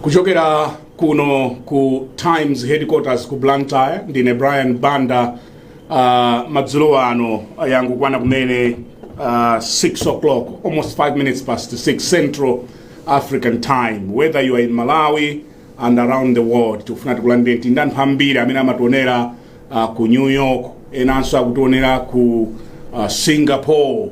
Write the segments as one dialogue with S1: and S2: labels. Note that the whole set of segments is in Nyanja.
S1: Kuchokera kuno ku Times headquarters ku Blantyre ndine Brian Banda. Madzulo ano yangu kwana kumene 6 o'clock, almost 5 minutes past 6 Central African time. Whether you are in Malawi and around the world, tufuna tukulandire tindani hambira amene amatonera ku New York, enanso akutonera ku Singapore,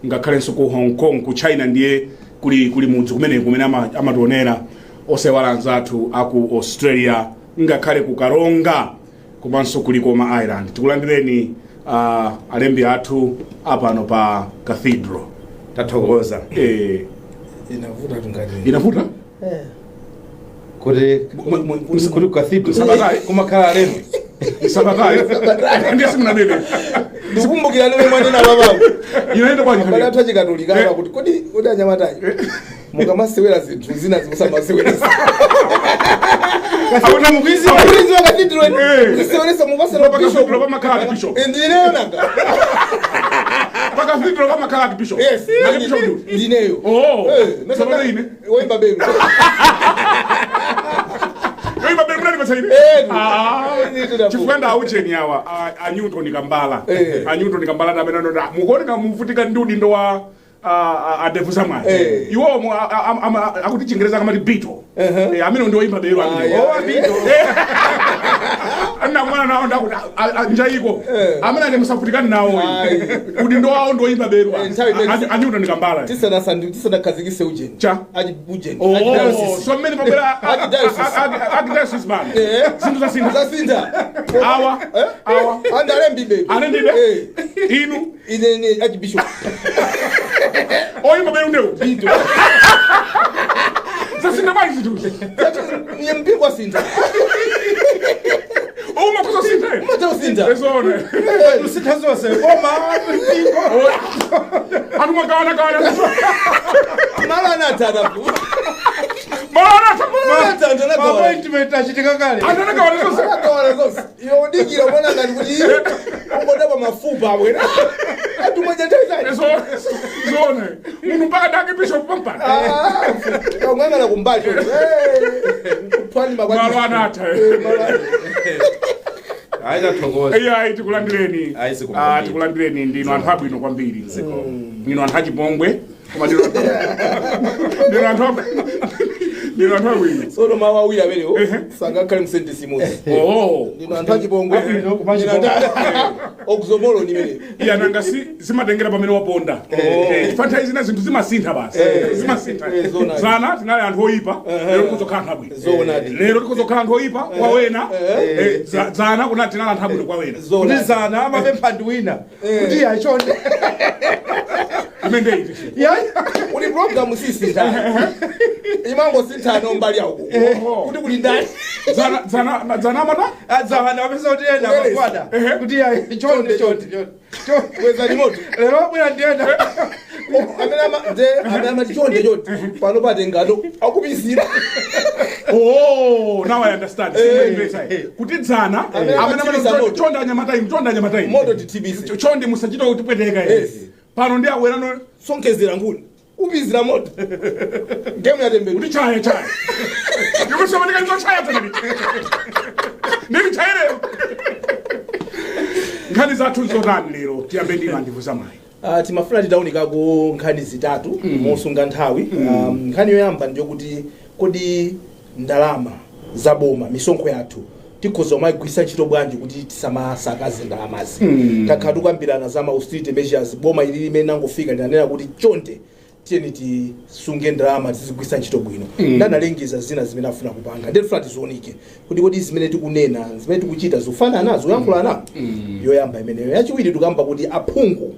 S1: ngakhalenso ku Hong Kong, ku China ndiye kuli mudzi kumene amatonera osewala nzathu aku Australia, ngakhale ku Karonga komanso kuliko ma Ireland. Tikulandireni alembi athu apano pa cathedral. Tathokoza.
S2: Inavuta tungati.
S1: Inavuta?
S2: Kuri cathedral
S1: sabatai
S2: kumakhala alembi.
S1: Sabatai. Ndiye simunabebe.
S2: Ndikumbukira lero mwana na baba.
S1: Inaenda kwa
S2: Bala athaje katolika kuti kodi anyamatayi. Mukamasewera zinthu zina zikusamasewera.
S1: Abona mukwizi
S2: wa cathedral. Sewera mubasela
S1: pa bishop pa makhala bishop.
S2: Ndineyo nanga.
S1: Pa cathedral pa makhala bishop.
S2: Yes.
S1: Na bishop ndio.
S2: Ndineyo.
S1: Oh. Sabona ine.
S2: Wemba baby.
S1: Wemba baby nani masaidi? Chifwenda aucheni yawa a Newton Kambala. A Newton Kambala na bena ndo mukoni kamuvutika ndudi ndo wa adevuza mwana. Iwo akuti Chingereza kama Bito. Amino ndo imba bero amino.
S2: Oh Bito.
S1: Ana mwana nawo ndakuti njaiko. Amina ne musafutikani nawo. Kuti ndo wawo ndo imba bero. A Newton Kambala.
S2: Tisana kazikise ujeni.
S1: Cha.
S2: Aji ujeni.
S1: Oh, so many babela agdiasis man. Sinda. Awa.
S2: Andalembi baby.
S1: Anendide. Inu.
S2: Ine aji bishop.
S1: Oyi mabelu ndeu.
S2: Bito.
S1: Zasinda maizi tu.
S2: Nyempigwa sinda.
S1: Oh, makosa sinda.
S2: Mata usinda.
S1: Ezone.
S2: Usita zose. Oma.
S1: Anu magawana.
S2: Mala natarapu.
S1: Mala
S2: appointment achitika kale.
S1: Anana gawana zose.
S2: Yo digira mwana ngati kuti ungoda pa mafupa abwera. Atumoja tayari.
S1: Zone. Munhu mpaka dake bishop pampa.
S2: Mwana na kumbacho. Kupani magwati.
S1: Mala anata.
S2: Aida thokoza.
S1: Iya tikulandireni. Tikulandireni ndino anthu abwino kwambiri. Ndino anthu achipongwe. Koma ndino anthu abwino.
S2: So no mawa uya belewo. Sanga kale msente simozi.
S1: Oh.
S2: Ndino anthu achipongwe. Okuzomolo ni bele.
S1: Iya nanga simatengera pamene waponda. Chifanta izina zinthu zimasintha basi. Zimasintha. Zana tinali anthu oyipa, lero tikuzokhala anthu abwino. Lero tikuzokhala anthu oyipa kwa wena. Zana kunati tinali anthu abwino kwa wena.
S2: Kuti zana amapempha ndi wina. Kuti yachonde.
S1: Amende iti.
S2: Uli program sisintha. Imango sintha mbali yako. Kuti kuli ndani.
S1: Zana mata?
S2: Zana wapesa kuti yenda kwakwada. Kuti yachonde. Weza remote. Lero bwera ndienda. Amena chonde. Pano pate ngado akubizira.
S1: Oh, now I understand. Kuti zana amena chonda nyamatai.
S2: Moto titibisi.
S1: Chonde musachita kuti pweteka. Pano ndi awera no
S2: sonkezera nguni. Ubizira moto. Game ya tembe.
S1: Kuti chaya. Yuko sema nika chaya tani. Niki chaya. Nkhani zathu zonani lero tiyambe ndi mandivuza mai.
S2: Timafuna tidaunika ku nkhani zitatu mosunga nthawi. Nkhani yoyamba ndiyo kuti kodi ndalama zaboma misonkho yathu tikhoza maigwisa ntchito bwanji kuti tisamasakaze ndalamazi. Takhala tukambirana za austerity measures boma ili limene nangofika ndanena kuti chonde tiyeni tisunge ndalama tizigwisa ntchito bwino. Ndanalengeza zina zimene afuna kupanga. Ndifuna tizionike kuti kodi zimene tikunena zimene tikuchita zofana nazo yankhula napo. Yoyamba imeneyo. Yachiwiri tukamba kuti aphungu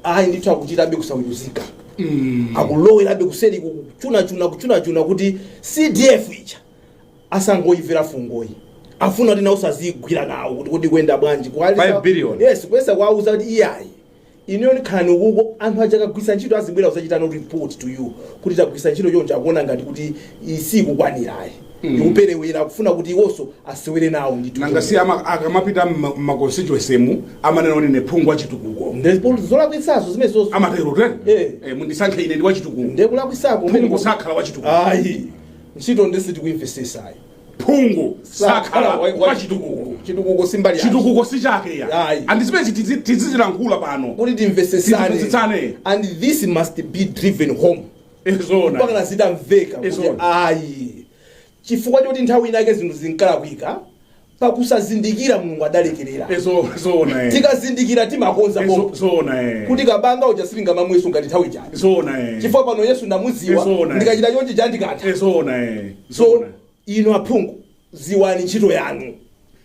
S2: ayi ndithu akuchita abe kusawiruzika. Akulowerabe kuseri kuchuna kuti CDF icha asangoyivera fungoyi. Afuna kuti nawo sazigwira nawo kuti kodi kwenda bwanji kwa
S3: 5 billion.
S2: Yes, kwesa kwauza kuti iyayi. Inioni khani ukuko anthu achakagwisa ntchito azibwera usachita no report to you kuti tagwisa ntchito chonje akuona ngati kuti isikukwanirayi. Ndikuperewera kufuna kuti iwonso asewere nawo ndithu.
S1: Nanga si akamapita ma constituency mu amanena oni nephungwa chitukuko.
S2: Ndipo zola kwisazo zimene zonse.
S1: Amatero tene. Mundisankhe ine ndi wa chitukuko.
S2: Ndekula kwisako
S1: phungu sakhala wa chitukuko.
S2: Ayi. ntchito ndisi tikuinvestisa
S1: phungu sakhala kwa
S2: chitukuko simbali
S1: chitukuko si chake ya and zimene tizizilankhula pano
S2: kuti timvesesane and this must be driven home mpaka nazitamveka kuti ayi chifukwa choti nthawi inake zinthu zinkalakwika pakusazindikira mulungu adalekerera tikazindikira timakonza kuti kabanga uja silinga mamweso ngati nthawi chani chifukwa pano yesu ndamuziwa ndikachita chonchi chandikantha so ino aphungu ziwani ntchito yanu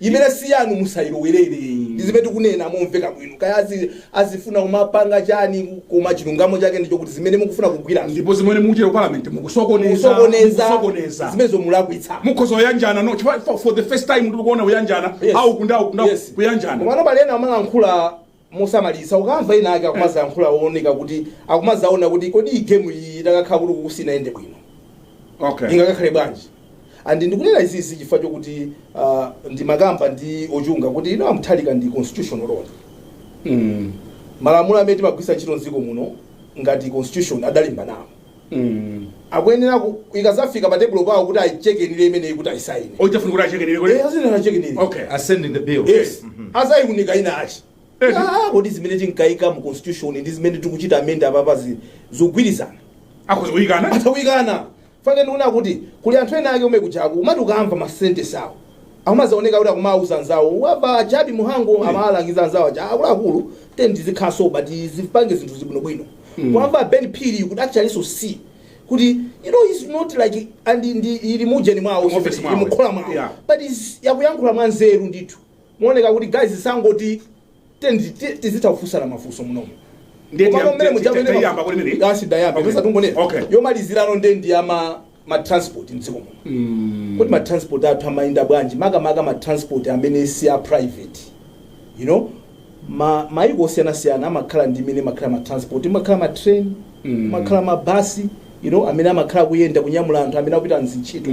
S2: imene si yanu musayilowerere ndizimene tikunena momveka bwino kaya azifuna kumapanga chani koma chilungamo chake ndicho kuti zimene mukufuna kugwira
S1: ndipo zimene mukuchera parliament mukusokoneza
S2: zimene zomulakwitsa
S1: mukhoza kuyanjana no for the first time ndikuona kuyanjana au kunda kuyanjana
S2: koma balena amalankhula mosamalisa ukamva ina ake akumaza yankhula wooneka kuti akumazaona kuti kodi igame iyi itakakhala kuti kusina ende bwino ingakakhale bwanji and ndikunena izizi chifukwa chokuti ndimakamba ndi ochunga kuti ino Mutharika ndi constitutional law malamulo amene timagwisa ntchito mdziko muno ngati constitution adalimba nawo akuyenera ikazafika pa table pawo kuti ayichekenire imeneyi kuti ayisaine
S1: ochafuna kuti ayichekenire kodi
S2: achekenire
S3: ascending the bill
S2: azayikunika ina achi kodi zimene tinkayika mu constitution ndi zimene tikuchita amende apapa zogwirizana atawikana fake ndikuona kuti kuli anthu ena ake omwe kuchaku umati ukamva masente sawo akumazaoneka kuti akumauza nzawo waba achabi muhango amalangiza nzawo akuluakulu ndizikhaso but zipange zinthu zibwinobwino kwamva Ben Pili kuti actually so see kuti it's not like and ili mujeni mwawo imukhola mwawo but yakuyankhula mwanzeru ndithu muoneka kuti guys sangoti tizitawufusana mafuso munomo yomalizirano ndendi ya ma transport mdziko muno kuti ma transport athu amainda bwanji makamaka ma transport amene si a private maiko osiyana-siyana amakhala ndi imene makhala ma transport makhala ma train makhala ma basi amene amakhala kuyenda kunyamula anthu amene akupita mzintchito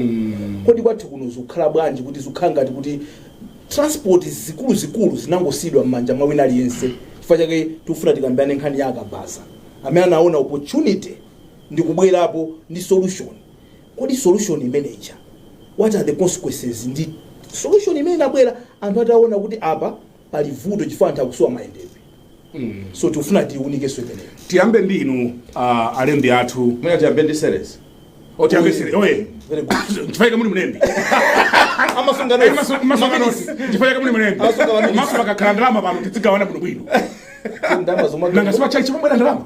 S2: kodi kwathu kuno zikukhala bwanji kuti zikukhala ngati kuti transport zikulu zinangosidwa m'manja mwa wina aliyense chifukwa chake tikufuna tikambirane nkhani ya akabaza amene anaona opportunity ndi kubwerapo ndi solution kodi solution imeneyi what are the consequences ndi solution imene inabwera anthu ataona kuti apa pali vuto chifukwa anthu akusowa mayendedwe so tikufuna tiunike imeneyo
S1: tiyambe ndinu alembi athu
S3: mwina tiyambe ndi series
S1: tiyambe series chifukwa muli mlembi amasungano chifukwa muli mlembi maso makakhala ndalama pano tizigawana bwinobwino nanga sibachali chipomwera ndalama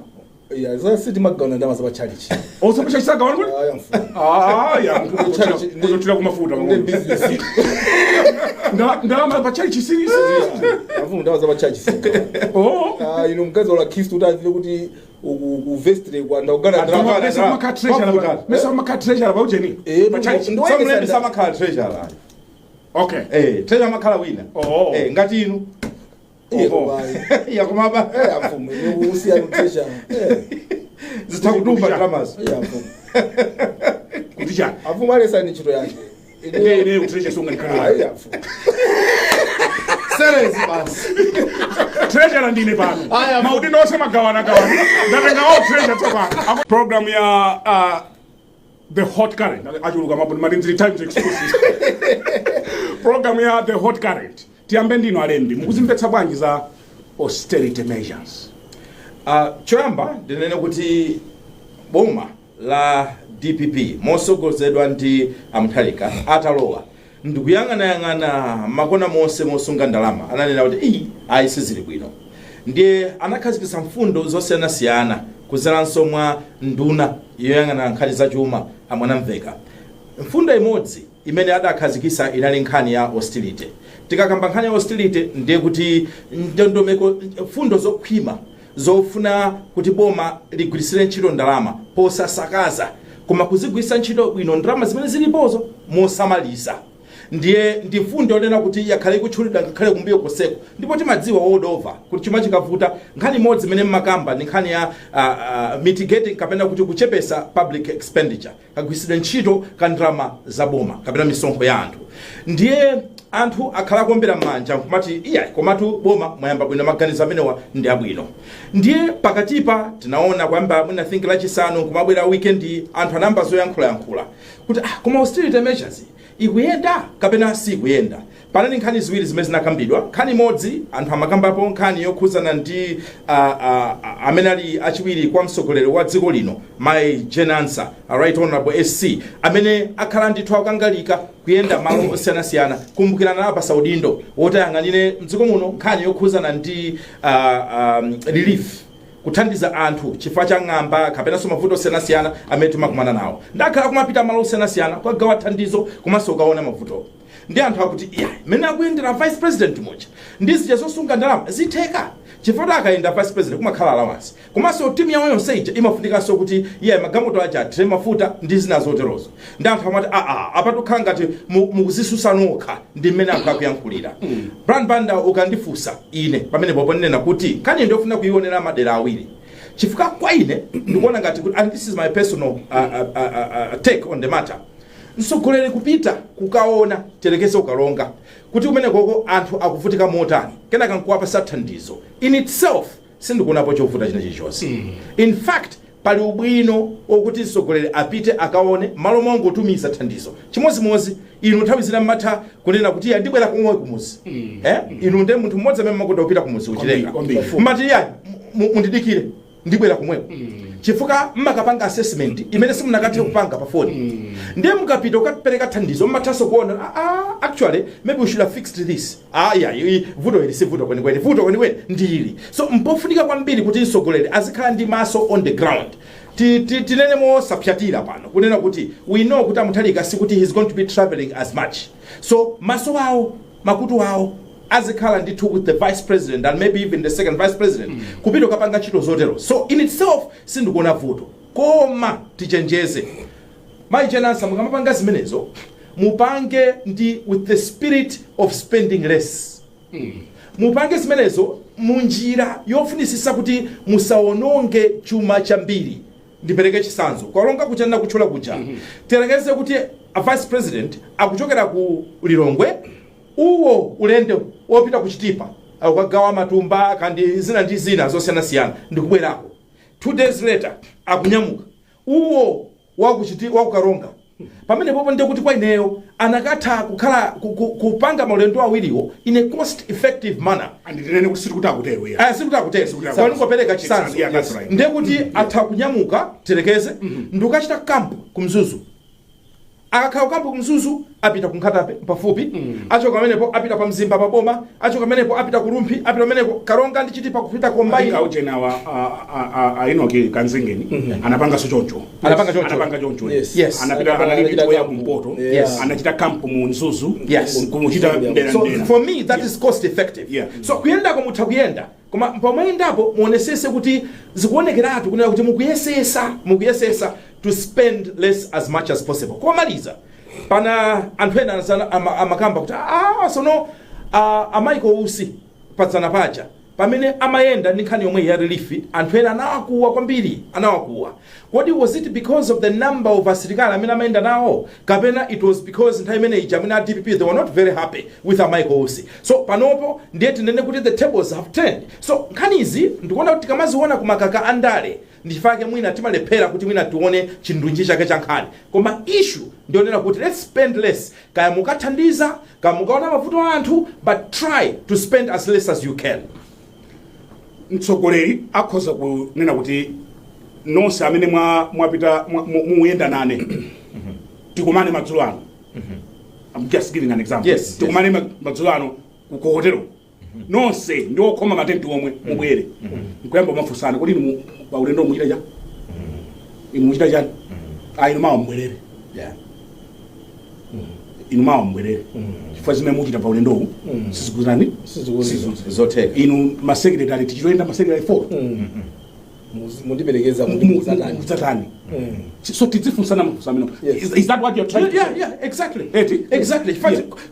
S2: siti magawana ndalama zabachalichi
S1: osabachali sagawani kuti kutira kumafuta ndalama zabachalichi siri
S2: ndalama zabachalichi ino mkazi wala Kristu utazive kuti uvestre kwanda ugana
S1: ndalama mesa makatreasure baujeni
S3: somulende samakhala treasure treasure makhala wina ngati inu yakumaba
S2: afumu usiya treasure
S3: zitakutumba dramas
S1: kuti chani
S2: afumu alesa ni chito yake
S1: ine utreasure songa nikana
S2: afumu
S3: series basi
S1: treasure ndine pano maudindo ose magawana ndatenga all treasure topano program ya the hot current achuluka mabuni malinzi times exclusive program ya the hot current tiyambe ndino alembi mukuzimvetsa bwanji za austerity measures
S3: choyamba ndinene kuti boma la DPP mosogozedwa ndi Mutharika atalowa ndikuyang'anayang'ana makona monse mosunga ndalama ananena kuti ayisizili bwino ndiye anakhazikitsa mfundo zosiyanasiyana kuzeranso mwa nduna yoyang'ana nkhani zachuma amwanamveka mfundo imodzi imene adakhazikitsa inali nkhani ya austerity tikakamba nkhani ya austerity ndiye kuti ndondomeko mfundo zokhwima zofuna kuti boma ligwirisire ntchito ndalama posasakaza koma kuzigwiritsa ntchito bwino ndalama zimene zilipozo mosamalisa ndiye ndi mfundo yonena kuti yakhale kutchulidwa ngakhale kumbuyo koseko ndipo timadziwa all over kuti chuma chikavuta nkhani imodzi imene mmakamba ndi nkhani ya mitigating kapena kuti kuchepesa public expenditure kagwiritsidwe ntchito ka ndalama za boma kapena misonkho ya anthu ndiye anthu akhala kuombera m'manja kumati komatu boma mwayamba bwino maganizo amenewa ndi abwino ndiye pakatipa tinaona kwamba mwina think lachisanu kumabwera weekend anthu anamba zoyankhula kuti koma austerity measures ikuyenda kapena si ikuyenda. Panali nkhani ziwiri zimene zinakambidwa. Nkhani imodzi anthu amakambapo nkhani yokhuzana ndi amene ali achiwiri kwa mtsogoleri wa dziko lino my Ansah, right honorable SC, amene akhala ndithu akangalika kuyenda malo osiyanasiyana kumbukirana apa saudindo wotayang'anire mdziko muno nkhani yokhuzana ndi relief, kuthandiza anthu chifukwa cha ng'amba kapena mavuto osiyanasiyana amene timakumana nawo. Ndakhala kumapita malo osiyanasiyana kwagawa thandizo komanso ukaona mavuto. Ndi anthu akuti mene akuyendera vice president moja ndizija zosunga ndalama zitheka chifukwa akayenda vice president kumakhala allowance. Komanso timu yawo yonse ija imafunikanso kuti magamoto aja athire mafuta ndi zina zoterozo. Ndi anthu amati apa tukhala ngati mukuzisusa nokha ndi mmene anthu akuyankhulira. Brand Banda ukandifunsa ine pamene poponena kuti kani ndofuna kuionera madera awiri. Chifukwa kwa ine ndikuona ngati kuti, and this is my personal take on the matter, mtsogoleri kupita kukaona terekeze ukalonga kuti umene koko anthu akuvutika motani kenaka nkuwapa sathandizo in itself sindikuonapo chovuta china chilichonse. In fact pali ubwino okuti mtsogoleri apite akaone malo mongo otumiza thandizo chimozimozi. Inu nthawi zina mmatha kunena kuti ndibwera kumwe kumuzi, inu ndi munthu mmodzi amene makonda kupita kumuzi kuchilenga mmati mundidikire ndibwera kumweko chifukwa mmakapanga assessment imene simunakathe kupanga pa phone. Ndiye mukapita ukapereka thandizo mmathaso kuona actually maybe we should have fixed this. Vuto ili si vuto kwenikweni, vuto kwenikweni ndili. So mpofunika kwambiri kuti mtsogoleri azikhala ndi maso on the ground. Tinene mosapyatira pano kunena kuti we know kuti Mutharika sikuti he's going to be traveling as much. So maso wawo makutu wawo azikhala ndithu with the vice president and maybe even the second vice president kupita ukapanga ntchito zotero. So in itself sindikuona vuto koma tichenjeze my Ansah mukamapanga zimenezo mupange ndi with the spirit of spending less. Mupange zimenezo munjira yofunisisa kuti musaononge chuma chambiri. Ndipereke chisanzo kwalonga kuchana kuchola kucha terekeze kuti a vice president akuchokera ku Lilongwe uwo ulendo wopita kuchitipa akagawa matumba kandi zina ndi zina zosiyanasiyana ndikubwerako 2 days later akunyamuka uwo wakukaronga pamene popo ndi kuti kwa ineyo anakatha kukhala kupanga maulendo awiriwo in a cost effective manner.
S1: Andinene kuti sikuti akutero
S3: sikuti akutero kwa ngopereka chisanzo ndiye kuti atha kunyamuka terekeze ndukachita kampu kumzuzu akakhala kampu kumzuzu apita kunkhatape pafupi achoka pamenepo apita pa mzimba paboma achoka pamenepo apita kurumphi apita pamenepo karonga ndi chitipa kupita kombayi
S1: aujenawa Enoki Kanzingeni anapanga choncho
S3: yes
S1: anapita analipita kwa kumpoto anachita kampu mu Nzuzu kumuchita ndera.
S3: So for me that is cost effective. So kuyenda komutha kuyenda koma pamwendapo muonesese kuti zikuonekeratu kunena kuti mukuyesesa to spend less as much as possible. Komaliza pana anthu ena amakamba kuti sono amaiko usi patsana paja pamene amayenda ndi nkhani yomwe ya relief anthu ena anawakuwa kwambiri Kodi was it because of the number of asilikali amene amayenda nawo kapena it was because nthawi imene ija amene DPP they were not very happy with amaiko usi. So panopo ndiye tinene kuti the tables have turned. So nkhanizi ndikuona kuti tikamaziona kumakaka andale ndifake mwina timalephera kuti mwina tione chindunji chake cha nkhani koma issue ndionena kuti let's spend less kaya mukathandiza kaya mukaona mavuto anthu but try to spend as less as you can.
S1: Mtsogoleri akhoza kunena kuti nonse amene mwapita muyenda nane tikumane madzulo ano. I'm just giving an example. Tikumane madzulo ano ku hotelo nonse ndi okhoma matenti omwe mubwere nkuyamba mafusana kodi inu baulendo muchita cha inu muchita chani inu mawa mbwerere inu mawa mbwerere chifukwa zimene muchita paulendo sizikuzani
S3: zotheka
S1: inu masekretary tichitoenda masekretary 4
S2: mundiperekeza
S1: mudzatani. So tidzifunsana mafusamino. Is that what you're trying to say?
S3: Yeah, exactly. Exactly.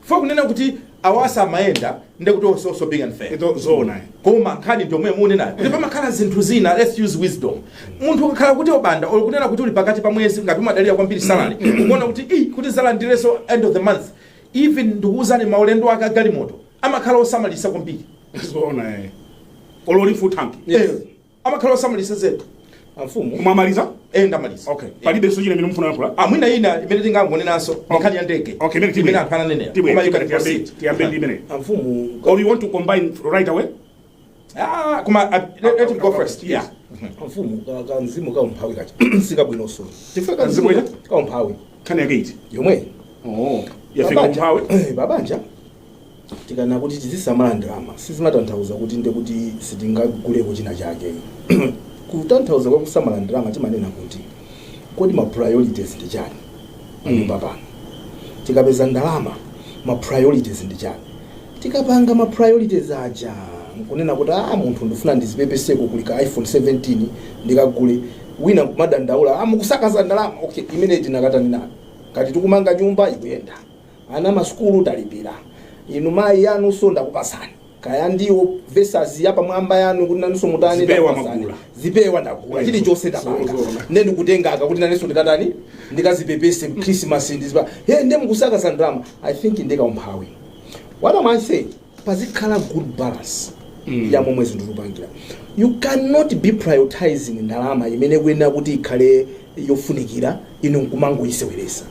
S3: For kunena kuti awasa maenda ndekuti also being unfair.
S1: Zona.
S3: Koma nkhani ndomwe munena. Kuti pamakhala zinthu zina, let's use wisdom. Munthu ukakhala kuti obanda kunena kuti uli pakati pa mwezi ngati umadalira kwambiri salary. Unaona kuti kuti salary ndileso end of the month. Even ndikuuzani maulendo akagali moto. Amakhala osamalisa kwambiri.
S1: Zona. Olori full tank.
S3: Amakhala osamalisa zetu.
S2: Mfumu
S1: mwamaliza
S3: ndamaliza.
S1: Okay. Palibe sujina mino mfuna mpula.
S3: Mwina ina imene tingangonenaso nkhani ya ndege.
S1: Okay, mene
S3: imene anthu ananenera.
S1: Koma you can proceed. Tiambe ndi mene.
S2: Amfumu
S1: Or you want to combine right away?
S3: Let him go first.
S1: Yeah.
S2: amfumu kanzimu kaumphawi kacha sikabwino so tifika
S1: Kanzimu ila?
S2: kaumphawi
S1: Kani ya gate.
S2: yomwe
S1: Yafika umphawi.
S2: babanja tikana kuti tizisamala ndalama sizimatanthauza kuti nde kuti sitingaguleko china chake kutanthauza kwa kusamala ndalama timanena kuti kodi ma priorities ndi chani pano tikapeza ndalama ma priorities ndi chani tikapanga ma priorities aja nkunena kuti munthu ndifuna ndizipepeseko kulika iPhone 17 ndikagule wina kumadandaula mukusakaza ndalama okay imene tinakatani nayo kati tikumanga nyumba ikuyenda ana masukulu talipira inu mai yanu so ndakupasani kaya ndiwo versus yapa mwamba yanu kuti nanuso mutani zipewa ndakula chili chose ndapanga ndeni kutenga akakuti naneso ndikatani ndikazipepese Christmas ndizipa nde mukusakaza ndalama I think ndeka umphawi what am I saying pazikhala good balance ya momwe zinthu zikupangira you cannot be prioritizing ndalama imene kwena kuti ikhale yofunikira inu nkumangoyiseweresa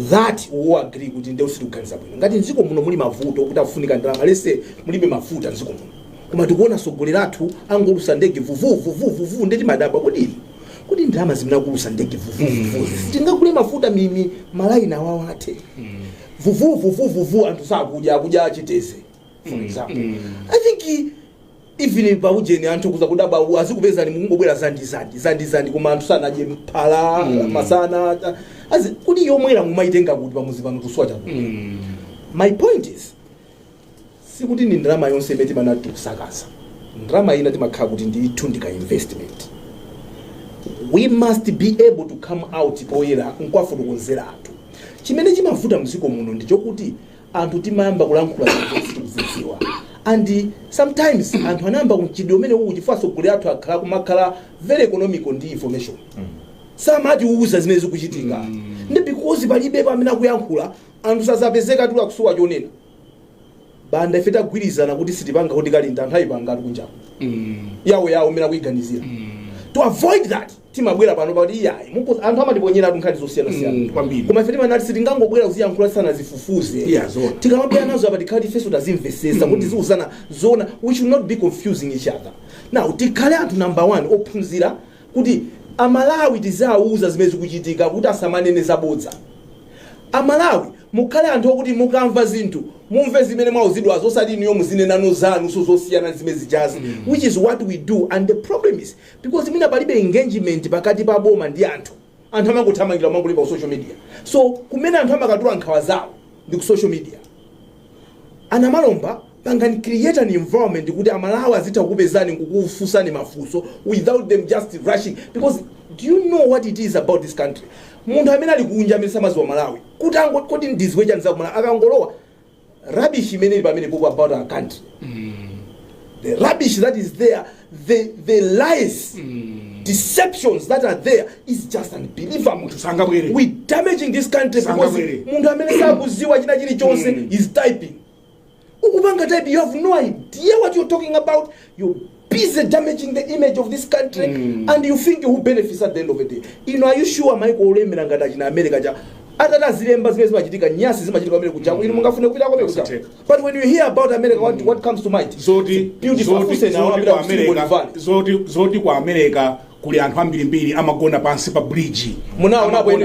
S2: that we agree kuti nde usikuganiza bwino ngati nziko muno muli mavuto kuti afunika ndalama lese mulibe mafuta nziko muno koma tikuona sogoleratu angolusa ndege vuvu ndeti madaba kuti ndalama zimenakulusa ndege vuvu tingakule mafuta mimi malaina wawate vuvu anthu sakudya achiteze for example I think even paujeni anthu kuza kudaba azikupezani mungobwera zandi koma anthu sanaje mphala masana kuti yomwera mumaitenga kuti pamuzi pano tuswa chakuti my point is sikuti ni ndalama yonse imene timanati kusakaza ndalama ina timakhala kuti ndiyithundika investment we must be able to come out poyera nkwafutukunzera anthu chimene chimavuta mziko muno ndichokuti anthu timayamba kulankhula zinthu and sometimes anthu anamba kumchidi umene ukuchifa sogolera athu akhala kumakhala very economical ndi information samati uuza zimene zikuchitika ndi because palibe pamene akuyankhula anthu sazapezeka tula kusuwa chonena banda ife tagwirizana kuti sitipanga kuti kali nthawi panga kunjapo yawo umene akuiganizira to avoid that timabwera pano pati yayi anthu amatiponyera nkhani zosiyana koma ife timanati sitingangobwera kuziyankhula sana zifufuze tikamabwera nazo apa tikhati ifeso tazimvesesa kuti ziuzana zona we should not be confusing each other now tikhale anthu number 1 ophunzira kuti amalawi tizauza zimene zikuchitika kuti asamanene zabodza amalawi mukhale anthu okuti mukamva zinthu mumve zimene mwauzidwa zosati iniyo muzinenano zanu zosiyana zimene zijazi which is what we do and the problem is because mina palibe engagement pakati pa boma ndi anthu amangothamangira mangolemba ku social media so kumene anthu amakatula nkhawa zawo ndi ku social media anamalomba pangani create an environment kuti amalawi azitha kupezani nkukufusani mafunso without them just rushing because do you know what it is about this country munthu amene ali kunja amene samaziwa Malawi kuti angoti ndizwe chanza kumala akangolowa rubbish imene ili pamene popo about our country the rubbish that is there the lies deceptions that are there is just unbelievable we damaging this country because munthu amene sakuziwa china chilichonse is typing ukupanga type you have no idea what you're talking about you're busy damaging the image of this country and you think who benefits at the end of the day are you sure Michael Olemera ngati china America cha atata zilemba zimene zimachitika nyasi zimachitika pamene kujaku inu mungafune kupita kwa kujaku but when you hear about America what comes to mind
S1: zoti kwa America kuli anthu ambirimbiri amagona pansi pa bridge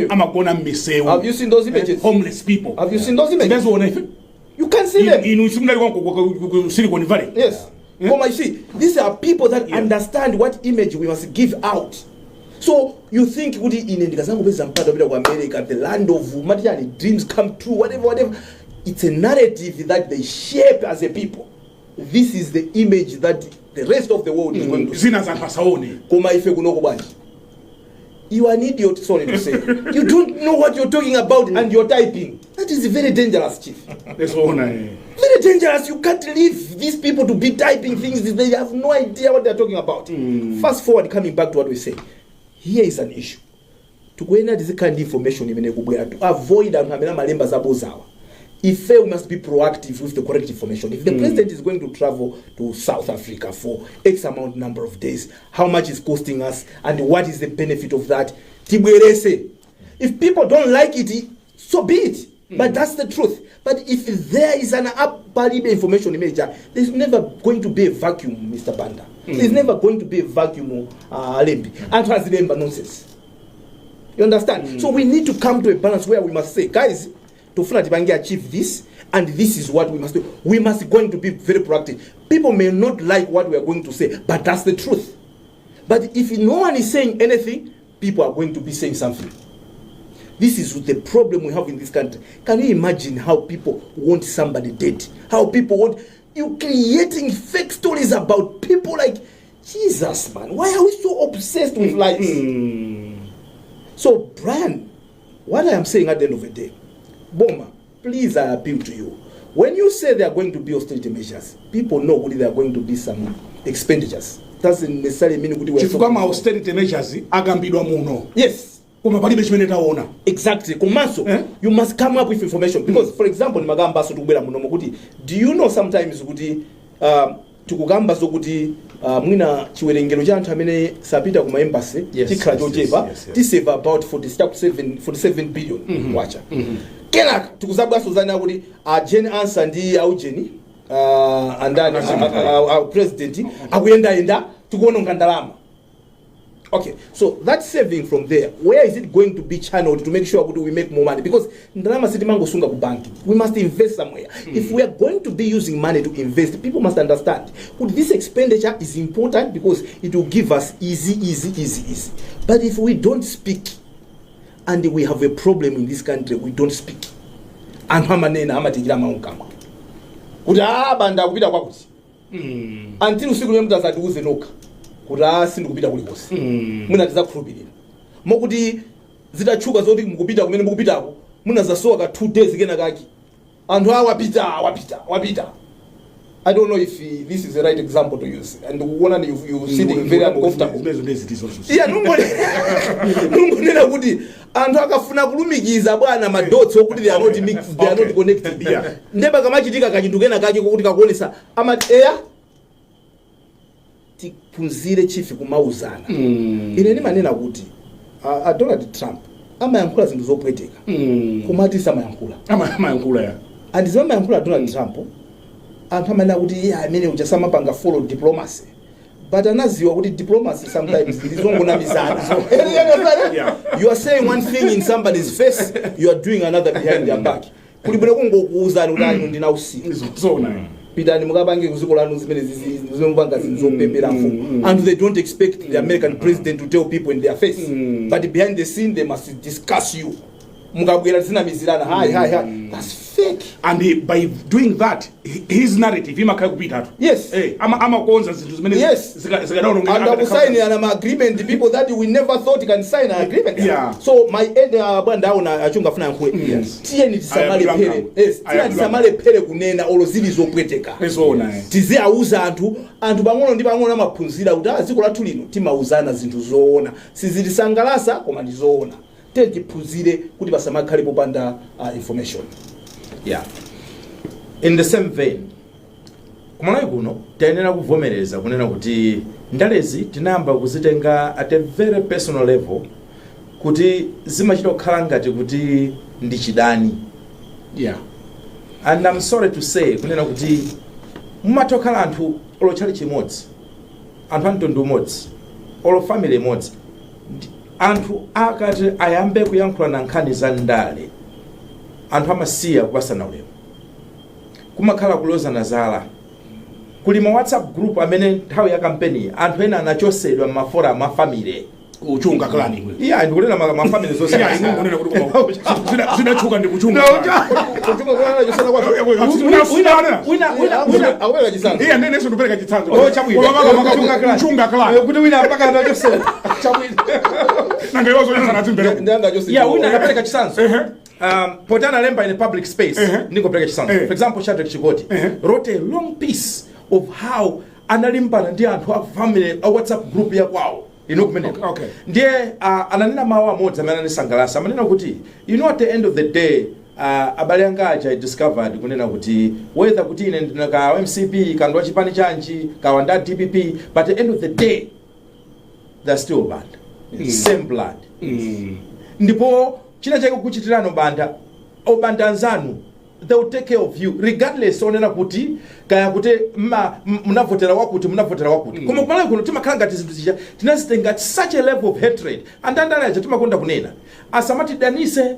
S1: amagona mmisewu
S2: have you seen those images
S1: homeless people
S2: have you seen those images you can see them
S1: inu simngali kwa Silicon Valley
S2: yes Come you see these are people that understand what image we must give out so you think kuti ine ndikazangu peza mpata kupita ku America the land of material dreams come true whatever it's a narrative that they shape as a people this is the image that the rest of the world is going to
S1: zina za pasaone
S2: koma ife kunoko bwanji you are an idiot sorry to say you don't know what you're talking about and you're typing that is very dangerous chief
S1: that's all
S2: very dangerous you can't leave these people to be typing things they have no idea what they're talking about fast forward coming back to what we say here is an issue to go in this kind of information imene kubwera to avoid anthu amene malemba zabozawa if we must be proactive with the correct information. If the president is going to travel to South Africa for X amount number of days, how much is costing us and what is the benefit of that? If people don't like it, so be it. But that's the truth. But if there is an information major, there's never going to be a vacuum, Mr. Banda. There's never going to be a vacuum, Lembi. And has Lemba nonsense. You understand? So we need to come to a balance where we must say, guys, to achieve this, and this is what we must do. We must going to be very proactive. People may not like what we are going to say, but that's the truth. But if no one is saying anything, people are going to be saying something. This is the problem we have in this country. Can you imagine how people want somebody dead? How people want you creating fake stories about people like Jesus, man. Why are we so obsessed with lies? So, Brian, what I am saying at the end of the day, Boma, please, I appeal to you. When you say there are going to be austerity measures, people know what there are going to be some expenditures. Doesn't necessarily mean we
S1: are austerity measures.
S2: Yes. Exactly. You must come up with information. Because, for example, do you know sometimes tukugamba zokuti mwina chiwerengero cha anthu amene sapita kuma embassy chikhala chochepa tisave about 47 billion wacha kenaka tikuzabwaso zana kuti Jane Ansah ndi aujeni andani president akuyenda tikuononga ndalama. Okay, so that saving from there, where is it going to be channeled to make sure we make more money? Because ndalama sitimango sunga ku bank. We must invest somewhere. If we are going to be using money to invest, people must understand this expenditure is important because it will give us easy. But if we don't speak, and we have a problem in this country, we don't speak. And hamanena amatikira maungama. Kuti banda kupita kwakuti. Until usiku lwemtu azaduze noka. Kurasi ndikupita kulikonse muna tizakhulupirira mokuti zitachuka zoti mukupita kumene mukupitako muna zasowa ka 2 days kena kaki anthu wapita. I don't know if this is the right example to use, and you sitting very uncomfortable. Yeah, nungonena kuti anthu akafuna kulumikiza bwana madotsi okuti they are not mixed, they are not connected. Ndeba kamachitika kachinthu kena kaki kuti kakuonesa amati tipunzire chifi kumauzana. Ine manena kuti Donald Trump amayankhula zinthu zopweteka kumati samayankhula ya andizima yankhula Donald Trump anthu amanena kuti amene uchasamapanga follow diplomacy, but anaziwa kuti diplomacy sometimes ndizongonamizana. So you are saying one thing in somebody's face, you are doing another behind their back. Kulibule kungokuuzana utani ndinausizo pitani mukabange kuziko lanu zimene zimubanga zinzopembera mfumu, and they don't expect the American president to tell people in their face, but behind the scene they must discuss you. Mukabwera zina mizirana hi, that's fake.
S1: And by doing that, his narrative kupita.
S2: Yes.
S1: Ama konza zintu zimene
S2: zikadaononga and sign an agreement, the people that we never thought can sign an agreement.
S1: Yeah.
S2: So my end banda una achunga funa nkwe. Tieni tisamale pere. Tieni tisamale pere kunena olozili zopweteka. Tize auza anthu bangono ndi bangono amaphunzira kuti aziko lathu lino timauzana zinthu zoona. Sizilisangalasa koma ndizoona. Tiphunzire kuti basamakhale popanda information.
S3: Yeah. In the same vein, kumalawi kuno tayenera kuvomereza kunena kuti ndalezi tinayamba kuzitenga at a very personal level kuti zimachita kukhala ngati kuti ndi chidani.
S1: Yeah.
S3: And I'm sorry to say kunena kuti mumatokhala anthu olochali chimodzi, anthu amtundu umodzi, olo family imodzi, anthu akati ayambe kuyankhula na nkhani za ndale, anthu amasiya kupasana ulemu, kumakhala kuloza nazala, kuli ma WhatsApp group amene nthawi ya kampeni anthu ena anachosedwa mafora amafamily
S1: uchunga klani.
S3: Yeah, ndikunena mafamily zonse
S1: ndikunena kuti zinachuka ndi kuchunga
S2: kuchunga kwa josana kwa awela chisanzo.
S1: Yeah, nene sopereka chisanzo.
S3: Oh, chabwino
S1: kuchunga klani
S3: kuti wina mpaka anachosera chabwino
S1: nanga yozo yana timbere
S2: ndanga josana.
S3: Yeah, wina anapereka chisanzo. Potana lemba in a public space niko pereka chisanzo. For example, Shadrack Chikoti wrote a long piece of how analimbana ndi anthu a family a WhatsApp group ya kwao.
S1: Okay.
S3: Ndiye ananena mawu amodzi amene anisangalatsa, amanena kuti at the end of the day abale anga aja discovered kunena kuti whether kuti ine ndinaka MCP kandwa chipani chanji kawanda DPP, but at the end of the day they're still band. Same blood. Ndipo china chake kuchitirano banda obanda nzanu, they will take care of you regardless onena kuti kaya kuti mnavotera wakuti koma pale kuno timakhala ngati zinthu zija tinazitenga at such a level of hatred andandala aja timakonda kunena asamati danise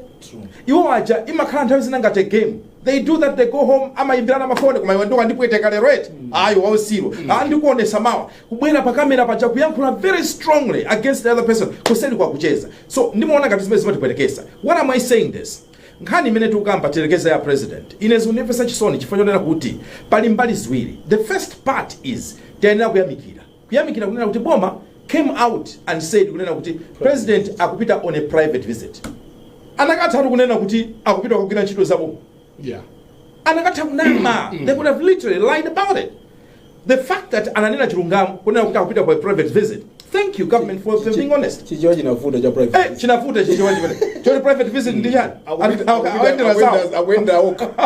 S3: iwo aja imakhala nthawi zina ngati game. They do that, they go home amayimbirana mafone koma iwe ndoka ndipwete kale right ayo wausiro ndikuonesa mawa kubwera pa kamera paja kuyankhula very strongly against the other person kuseli kwa kucheza. So ndimaona ngati zimene zimatipwetekesa. What am I saying this? Nkhani imene tukamba telekeza ya president inezi unepesa chisoni chifanyonera kuti pali mbali ziwiri. The first part is tena kuyamikira kunena kuti boma came out and said kunena kuti president akupita on a private visit. Anakatharu kunena kuti akupita kugwira ntchito zabo.
S1: Yeah.
S3: Anakatharu kunama. They could have literally lied about it. The fact that ananena chilungamo kunena kuti akupita for a private visit. Thank you government for being honest.
S2: Chichiwa chinavuta cha private.
S3: Chinavuta chichiwa chimene. Choni private visit ndiyani?
S2: Awenda oka.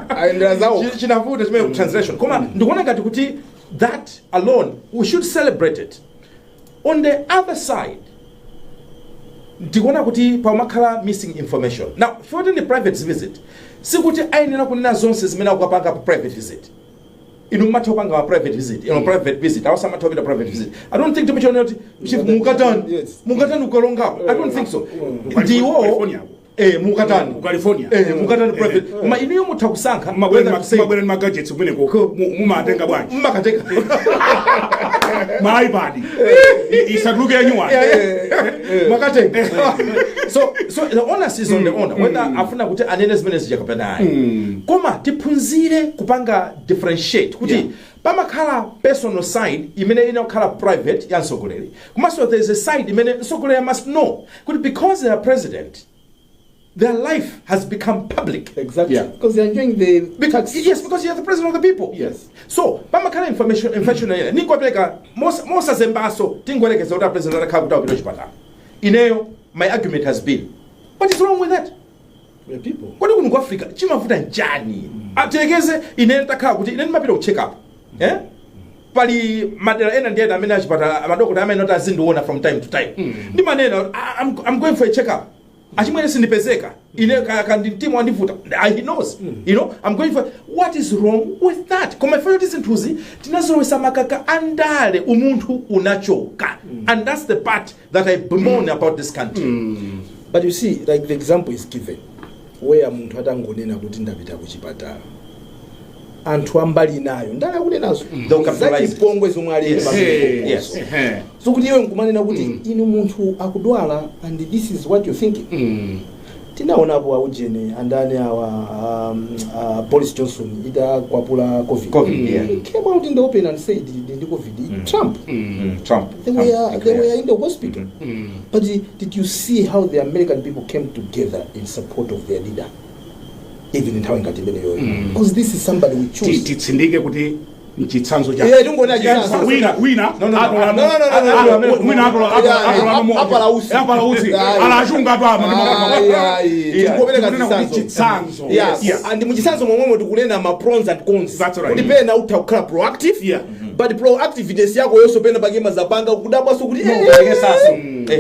S2: Aendera zawo.
S3: Chinavuta chimene translation. Koma ndikuona ngati kuti that alone we should celebrate it. On the other side, ndikuona kuti pamakhala missing information. Now, for the private visit, sikuti ayenera kunena zonse zimene akupanga pa private visit. Inu matopanga wa private visit, private visit. Awasa matopita private visit. I don't think to mention it. Mukatan ukolonga. I don't think so. Ndiwo Mukatan
S1: California.
S3: Mukatan private. Ma inu mutakusanka
S1: mabwera ma gadgets kumene ko mumatenga bwanji.
S3: Makateka.
S1: My iPad. Isaduke anywa.
S3: Makateka. So the onus is on the owner. Whether afuna kuti anene zimene zijakapena ayi. Koma tiphunzire kupanga differentiate kuti pamakhala personal side imene inokhala private ya msogoleri. Komanso there is a side imene msogoleri must know kuti because they are president, their life has become public.
S2: Exactly. Yeah. Because they are enjoying the
S3: because you are the president of the people.
S2: Yes.
S3: So pamakhala information ile nikwapeleka most azembaso tingwelekeza kuti president akakhala kuti apita chipatala. Ineyo my argument has been, what is wrong with that?
S2: The people.
S3: Kwani kuno ku Africa chimavuta njani? Atekeze ine ntakhala kuti ine mapita ku check up. Pali madera ena ndiye amene achipata madokota amene not azindiona from time to time. Ndi manena I'm going for a check up. Achimwene sindipezeka. Ine kandi mtimu wandivuta. He knows. You know, I'm going for what is wrong with that? Koma for this nthuzi tinazowesa makaka andale umuntu unachoka. And that's the part that I bemoan about this country.
S2: But you see, like the example is given where muntu atangonena kuti ndapita kuchipatala. Anthu ambali nayo ndala kunenazo zaki pongwe zomwe ali
S3: yes.
S2: So kuti iwe nkumanena kuti inu muntu akudwala and this is what you thinking. Tinaonapo aujene andani awa Boris Johnson ida kwapula COVID.
S3: Yeah.
S2: He came out in the open and said the COVID. Trump. They were in the hospital. But did you see how the American people came together in support of their leader? Even in Tawanga Tibele, because this is somebody we choose.
S1: Titsindike kuti mchitsanzo cha.
S2: Yeah, don't go na chitsanzo.
S1: Wina.
S2: No.
S1: Apala usi. Anashunga tu ama.
S2: Tikubeleka chitsanzo. Yes. And mchitsanzo momwe tikunena ma pros and cons.
S1: That's right.
S2: Udipena utakhala proactive.
S1: Yeah.
S2: But proactiveness yako yonso pena bagema zapanga kudabwa so kuti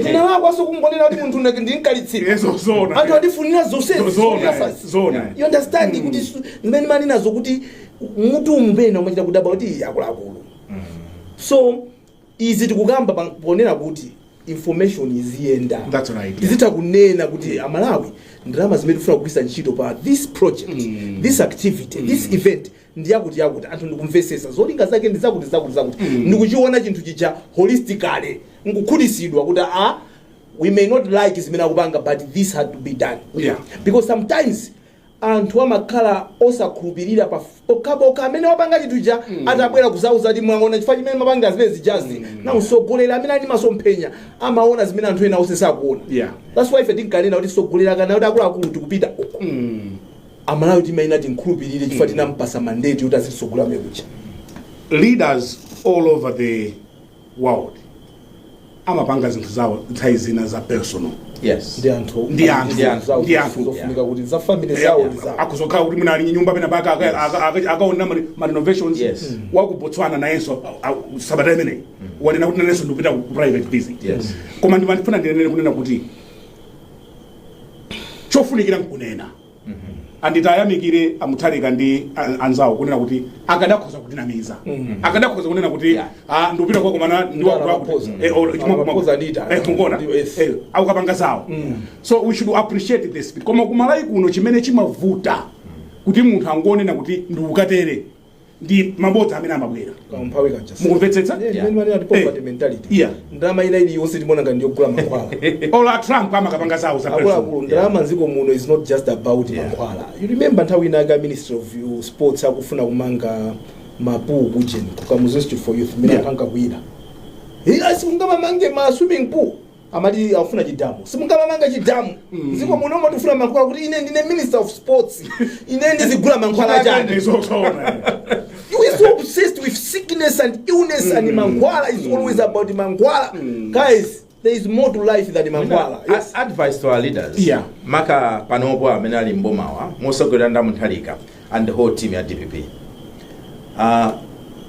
S2: tina wako so kungonera kuti munthu ndinkalitsira.
S1: Zona.
S2: Anthu adifunira zonse.
S1: Zona.
S2: You understand kuti zimene mani nazo kuti mutu umpena umachita kudabwa kuti akuluakulu. So izi tikukamba ponena kuti information iziyenda.
S1: That's right.
S2: Izita kunena kuti amalawi ndalama zimene tifuna kugwisa ntchito pa this project, this activity, this event ndiyakuti anthu ndikumvesesa zolinga zake ndizakuti ndikuchiona chinthu chicha holistically ngukhulisidwa kuti we may not like zimene akupanga but this had to be done.
S1: Yeah.
S2: Because sometimes anthu amakhala osakhulupirira pa okaboka amene wapanga chinthu cha atabwera kuzauza kuti mwaona chifukwa chimene mapanga zimene zijazi na usogolera amene ali masomphenya amaona zimene anthu ena osesa kuona.
S1: Yeah.
S2: That's why tinkanena kuti sogolera kana kuti akuluakulu tikupita uko. Amalawi timaina tinkhulupirire chifukwa tinampasa mandate kuti azisogola mekucha.
S1: Leaders all over the world amapanga zinthu zawo nthawi zina za personal.
S3: Yes.
S2: ndi anthu zofunika kuti za family zawo
S1: akuzokhala kuti munali nyumba pena paka akaona ma renovations wa ku Botswana nayenso sabata imeneyi wanena kuti nanenso ndikupita ku private visit. Koma ndimafuna ndinene kunena kuti chofunikira nkunena anditayamikire Mutharika ndi anzawo kunena kuti akadakhoza kutinamiza akadakhoza kunena kuti ndikupita kwa komana ndiwakungona akukapanga zawo. So we should appreciate this koma kumalai kuno chimene chimavuta kuti munthu angonena kuti ndikukatere ndi mabodza amene amabwera mukumvetsetsa
S2: ndalama ina iliyonse timona ngati ndiyogula mankhwala
S1: ola Trump amakapanga zawo
S2: akuluakulu ndalama mdziko muno is not just about mankhwala. You remember nthawi inaga Ministry of Sports akufuna kumanga mapool kujen kukamuzi Institute for Youth mene akankakwira simungamange ma swimming pool amati afuna chidamu simungamamanga chidamu mdziko muno matufuna mankhwala kuti ine ndine Minister of Sports ine ndizigula mankhwala chani. You are so obsessed with sickness and illness and mankhwala is always about mankhwala. Guys, there is more to life than mankhwala.
S3: Yes. Advice to our leaders. Maka panopo amene ali mbomawa mosogolera nda Mutharika and the whole team ya DPP.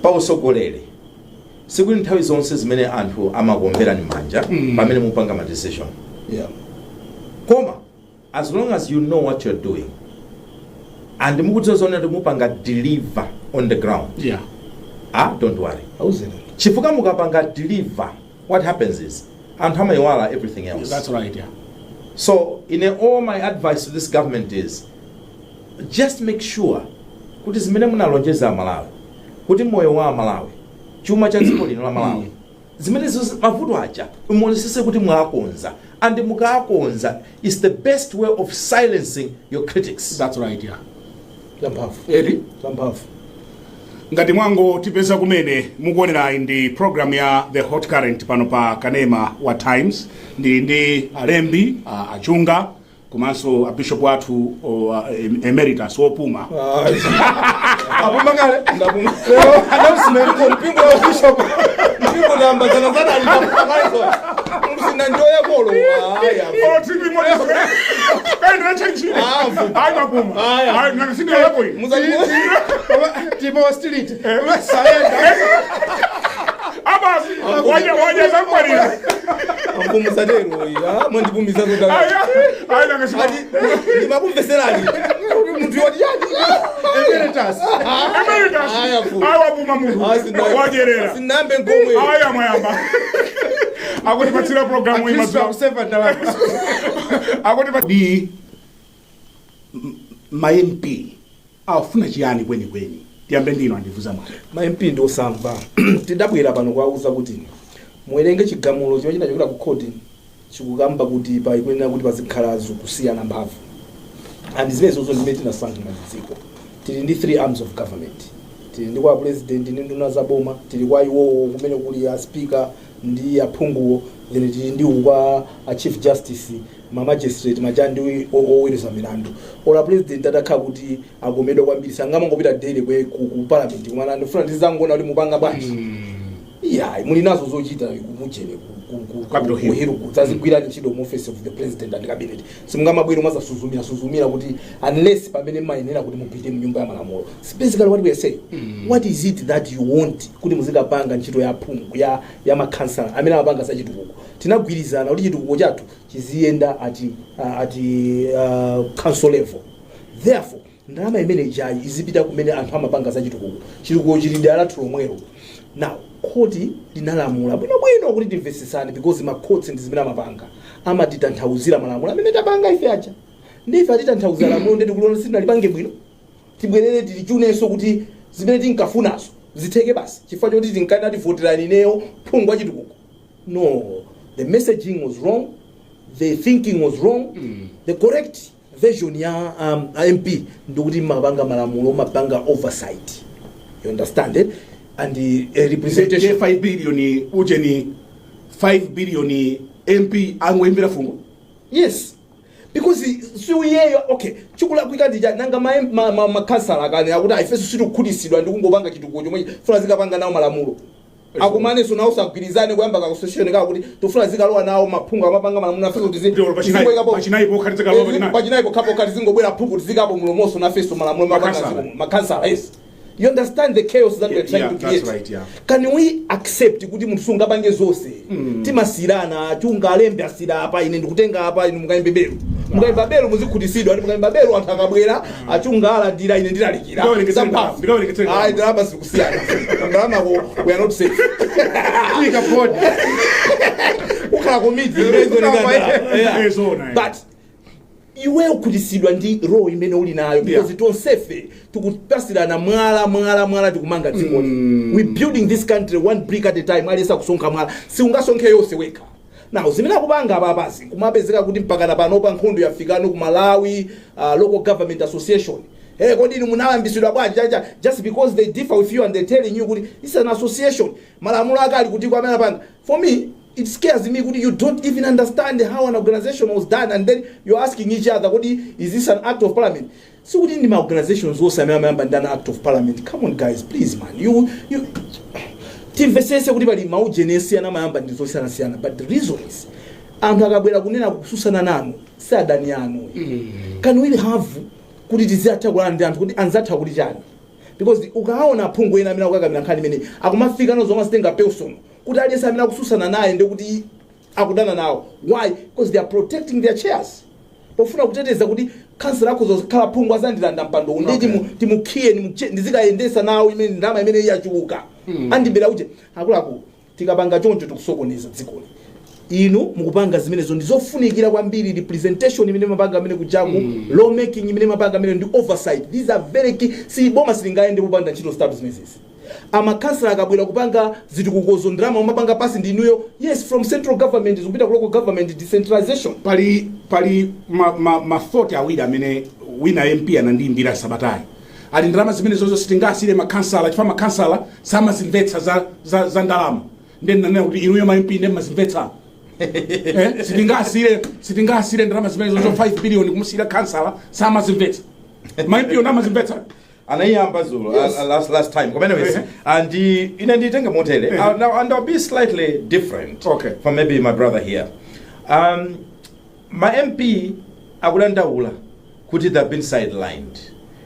S3: Pausogolere sikuli nthawi zonse zimene anthu amagombera ni manja pamene mupanga ma decision. Koma as long as you know what you're doing and mukuzozona mupanga deliver on the ground. Don't worry. Chifuka mukapanga deliver, what happens is anthu amayiwala everything else.
S1: That's right.
S3: So all my advice to this government is just make sure kuti zimene munalonjeza Malawi kuti moyo wa Malawi chuma cha dziko lino la Malawi zimene mavuto aja muonesese kuti mwakonza and mukakonza is the best way of silencing your critics.
S1: That's right.
S2: Zamphafu.
S1: Ngati mwango tipeza kumene mukuonera ndi program ya The Hot Current pano pa Kanema wa Times ndi alembi achunga komanso a bishop wathu emeritus wopuma
S2: apuma ngale announcement ko mpingo wa bishop mpingo namba zanazana alipakaizo msina ndoya kolo
S1: tibi mo kaenda change mapuma nakasinde hapo hii
S2: tipo street
S1: abasi waje zankwalira
S2: akumuzadero mwandipumiza zoda
S1: nakasinde
S2: nimapumveserani mtu wadi emeritus
S1: awapuma mundu wajerera
S2: sinambe ngomwe
S1: aya mwayamba akuti patira programu imazuwa akuti pati ma MP afuna chiyani kweni tiyambe ndino andivuza mwana
S2: ma MP ndo samva tidabwera pano kwauza kuti muwerenge chigamulo chimene chinachokera ku court chikukamba kuti pa ikwenera kuti pazikhala kusiyana mphamvu and zimenezo zimene tinasankha maziko tili ndi 3 arms of government tili ndi kwa president ndi nduna za boma tili kwa iwo kumene kuli a speaker ndi aphunguwo then tili ndi kwa a chief justice ma magistrate majandi oweruza milandu ola president atakhala kuti agomedwa kwambiri sangamangopita daily ku parliament kumana ndifuna ndizangona kuti mupanga bwanji muli nazo zochita kumujene kuhiru kudzazigwira ntchito mu office of the president and cabinet simungamabwero mwazasuzumira kuti unless pamene mayenera kuti mupite mu nyumba ya malamulo. Basically what we say, what is it that you want kuti muzikapanga ntchito ya phungu ya makansala amene amapanga za chitukuko tinagwirizana kuti chitukuko chathu chiziyenda ati council level. Therefore ndalama imene ijayi izipita kumene anthu amapanga za chitukuko chili dala lomwelo. Now koti linalamula bwino kuti timvesesane because ma courts ndi zimene amapanga amatitanthauzira malamulo amene tapanga ife aja ndife atitanthauzira lamulo ndi kulona sina lipange bwino tibwerere tilichunenso kuti zimene tinkafunazo zitheke basi chifukwa choti tinkana tivoterani neyo phungu achitukuko. No, the messaging was wrong, the thinking was wrong. The correct version ya MP ndikuti mapanga malamulo mapanga oversight, you understand it, and the representation
S1: 5 billion ujeni 5 billion MP angwembera fungo.
S2: Yes, because so yeah, okay chukula kwikadija nanga ma kansala kane akuti ifeso situ khudisidwa ndikungobanga chitukuko chomwe funa zikapanga nawo malamulo akumane so nawo sagwirizane kuyamba ka association ka kuti tofuna zikalowa nawo maphungu amapanga malamulo afeso kuti pachinayipo kapo kati zingobwera phungu kuti zikapo mlomoso na feso malamulo mapanga makansala. Yes, you understand the chaos that we're trying to create.
S1: That's right, yeah.
S2: Can we accept kuti munthu sungapange zonse timasirana chunga alembe asira apa ine ndikutenga apa ine mukaimbe belo mukaimba belo muzikhudisidwa ndi mukaimba belo anthu akabwera achunga alandira ine ndilalikira ayi ndalama zikusiyana ndalama we are not safe ika pod ukhala komiti but iwe ukhudisidwa ndi roho imene uli nayo because tonsefe tikupasirana mwala tikumanga dzikoli. We building this country one brick at a time. Alisa kusonkha mwala siungasonkhe yonse weka. Now zimene akupanga ababazi kumapezeka kuti mpakana panopa nkhondo yafikano ku Malawi local government association. Hey, kodi inu munawambisidwa bwanji just because they differ with you and they telling you kuti it's an association. Malamulo akali kuti kwa amene apanga. For me it scares me kuti you don't even understand how an organization was done and then you're asking each other kodi is this an act of parliament? So within the organizations also member and an act of parliament. Come on guys, please man. You tivesese kuti bali maujenesi na mayamba ndizosiyana siyana, but the reason is anthu akabwera kunena kususana nanu sadani yanu. Can we have kuti tizatha kulanda anthu kuti anzatha kuti chani? Because ukaona phungu ena amene akukamira nkhani imene akumafika no zomwe sitenga person kuti aliyesa amene akususana naye ndi kuti akudana nawo. Why? Because they are protecting their chairs. Pofuna kuteteza kuti kansala ako zokhala phungu azandilanda mpando undeti timukhiye ndizikayendesa nawo imene ndama imene yachuka andibera uje akulaku tikapanga choncho tikusokoneza dzikoli. Inu mukupanga zimenezo ndizofunikira kwambiri representation imene mapanga amene kujaku law making imene mapanga amene ndi oversight. These are very key. Si boma silingaende kupanga ntchito establishments. Amakansala akabwera kupanga zitukukozo ndrama umapanga pasi ndinuyo. Yes, from central government kupita ku local government decentralization.
S1: Pali thought awiri amene wina MP anandimbira sabatali. Ali ndrama zimene zozo sitingasire makansala chifama makansala samazimvetsa za ndalama. Ndeni nanena kuti inuyo ma MP ndema zimvetsa. Sitingasire ndrama zimene zozo 5 billion kumusira kansala samazimvetsa. Ma MP ndama zimvetsa.
S3: Anayamba zulu last time and inanditenga motele now and I'll be slightly different from maybe my brother here. My MP akulandaula kuti they've been sidelined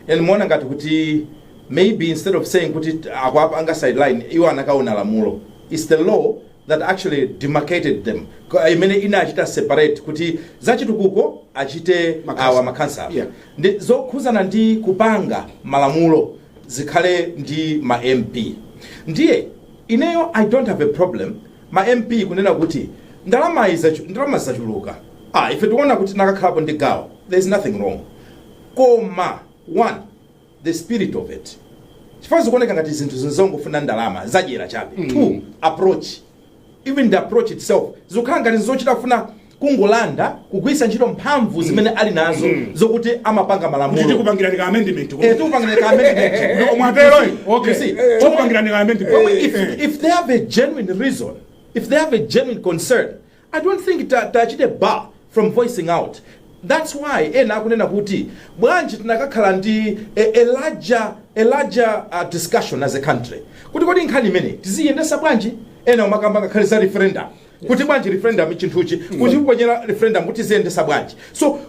S3: and mona ngati kuti maybe instead of saying kuti akwapanga sideline iwo anakaona lamulo, it's the law that actually demarcated them. Imene ina achita separate kuti zachitukuko achite awa makansala. Ndi zokhuzana ndi kupanga malamulo zikhale ndi ma MP. Ndiye ineyo I don't have a problem ma MP kunena kuti ndalama zachuluka. If you want kuti nakakhalapo ndi gawo, there's nothing wrong. Koma one, the spirit of it. Chifukwa zikuoneka ngati zinthu zinzongofuna ndalama zajera chabe. Two, approach. Even the approach itself zokhala ngati zochita kufuna kungolanda kugwisa ntchito mphamvu zimene ali nazo zokuti amapanga malamulo
S1: tikupangirani ka amendment
S3: tikupangirani ka amendment
S1: omwatero okay tikupangirani ka amendment.
S3: If they have a genuine reason, if they have a genuine concern, I don't think that achite bar from voicing out. That's why ena akunena kuti bwanji tinakakhala ndi a larger discussion as a country kuti kodi nkhani imene tiziyendesa bwanji ena umakamba ngakhale referendum kuti bwanji referendum ichinthuchi kuti kuponyera referendum kuti ziyendesa bwanji. So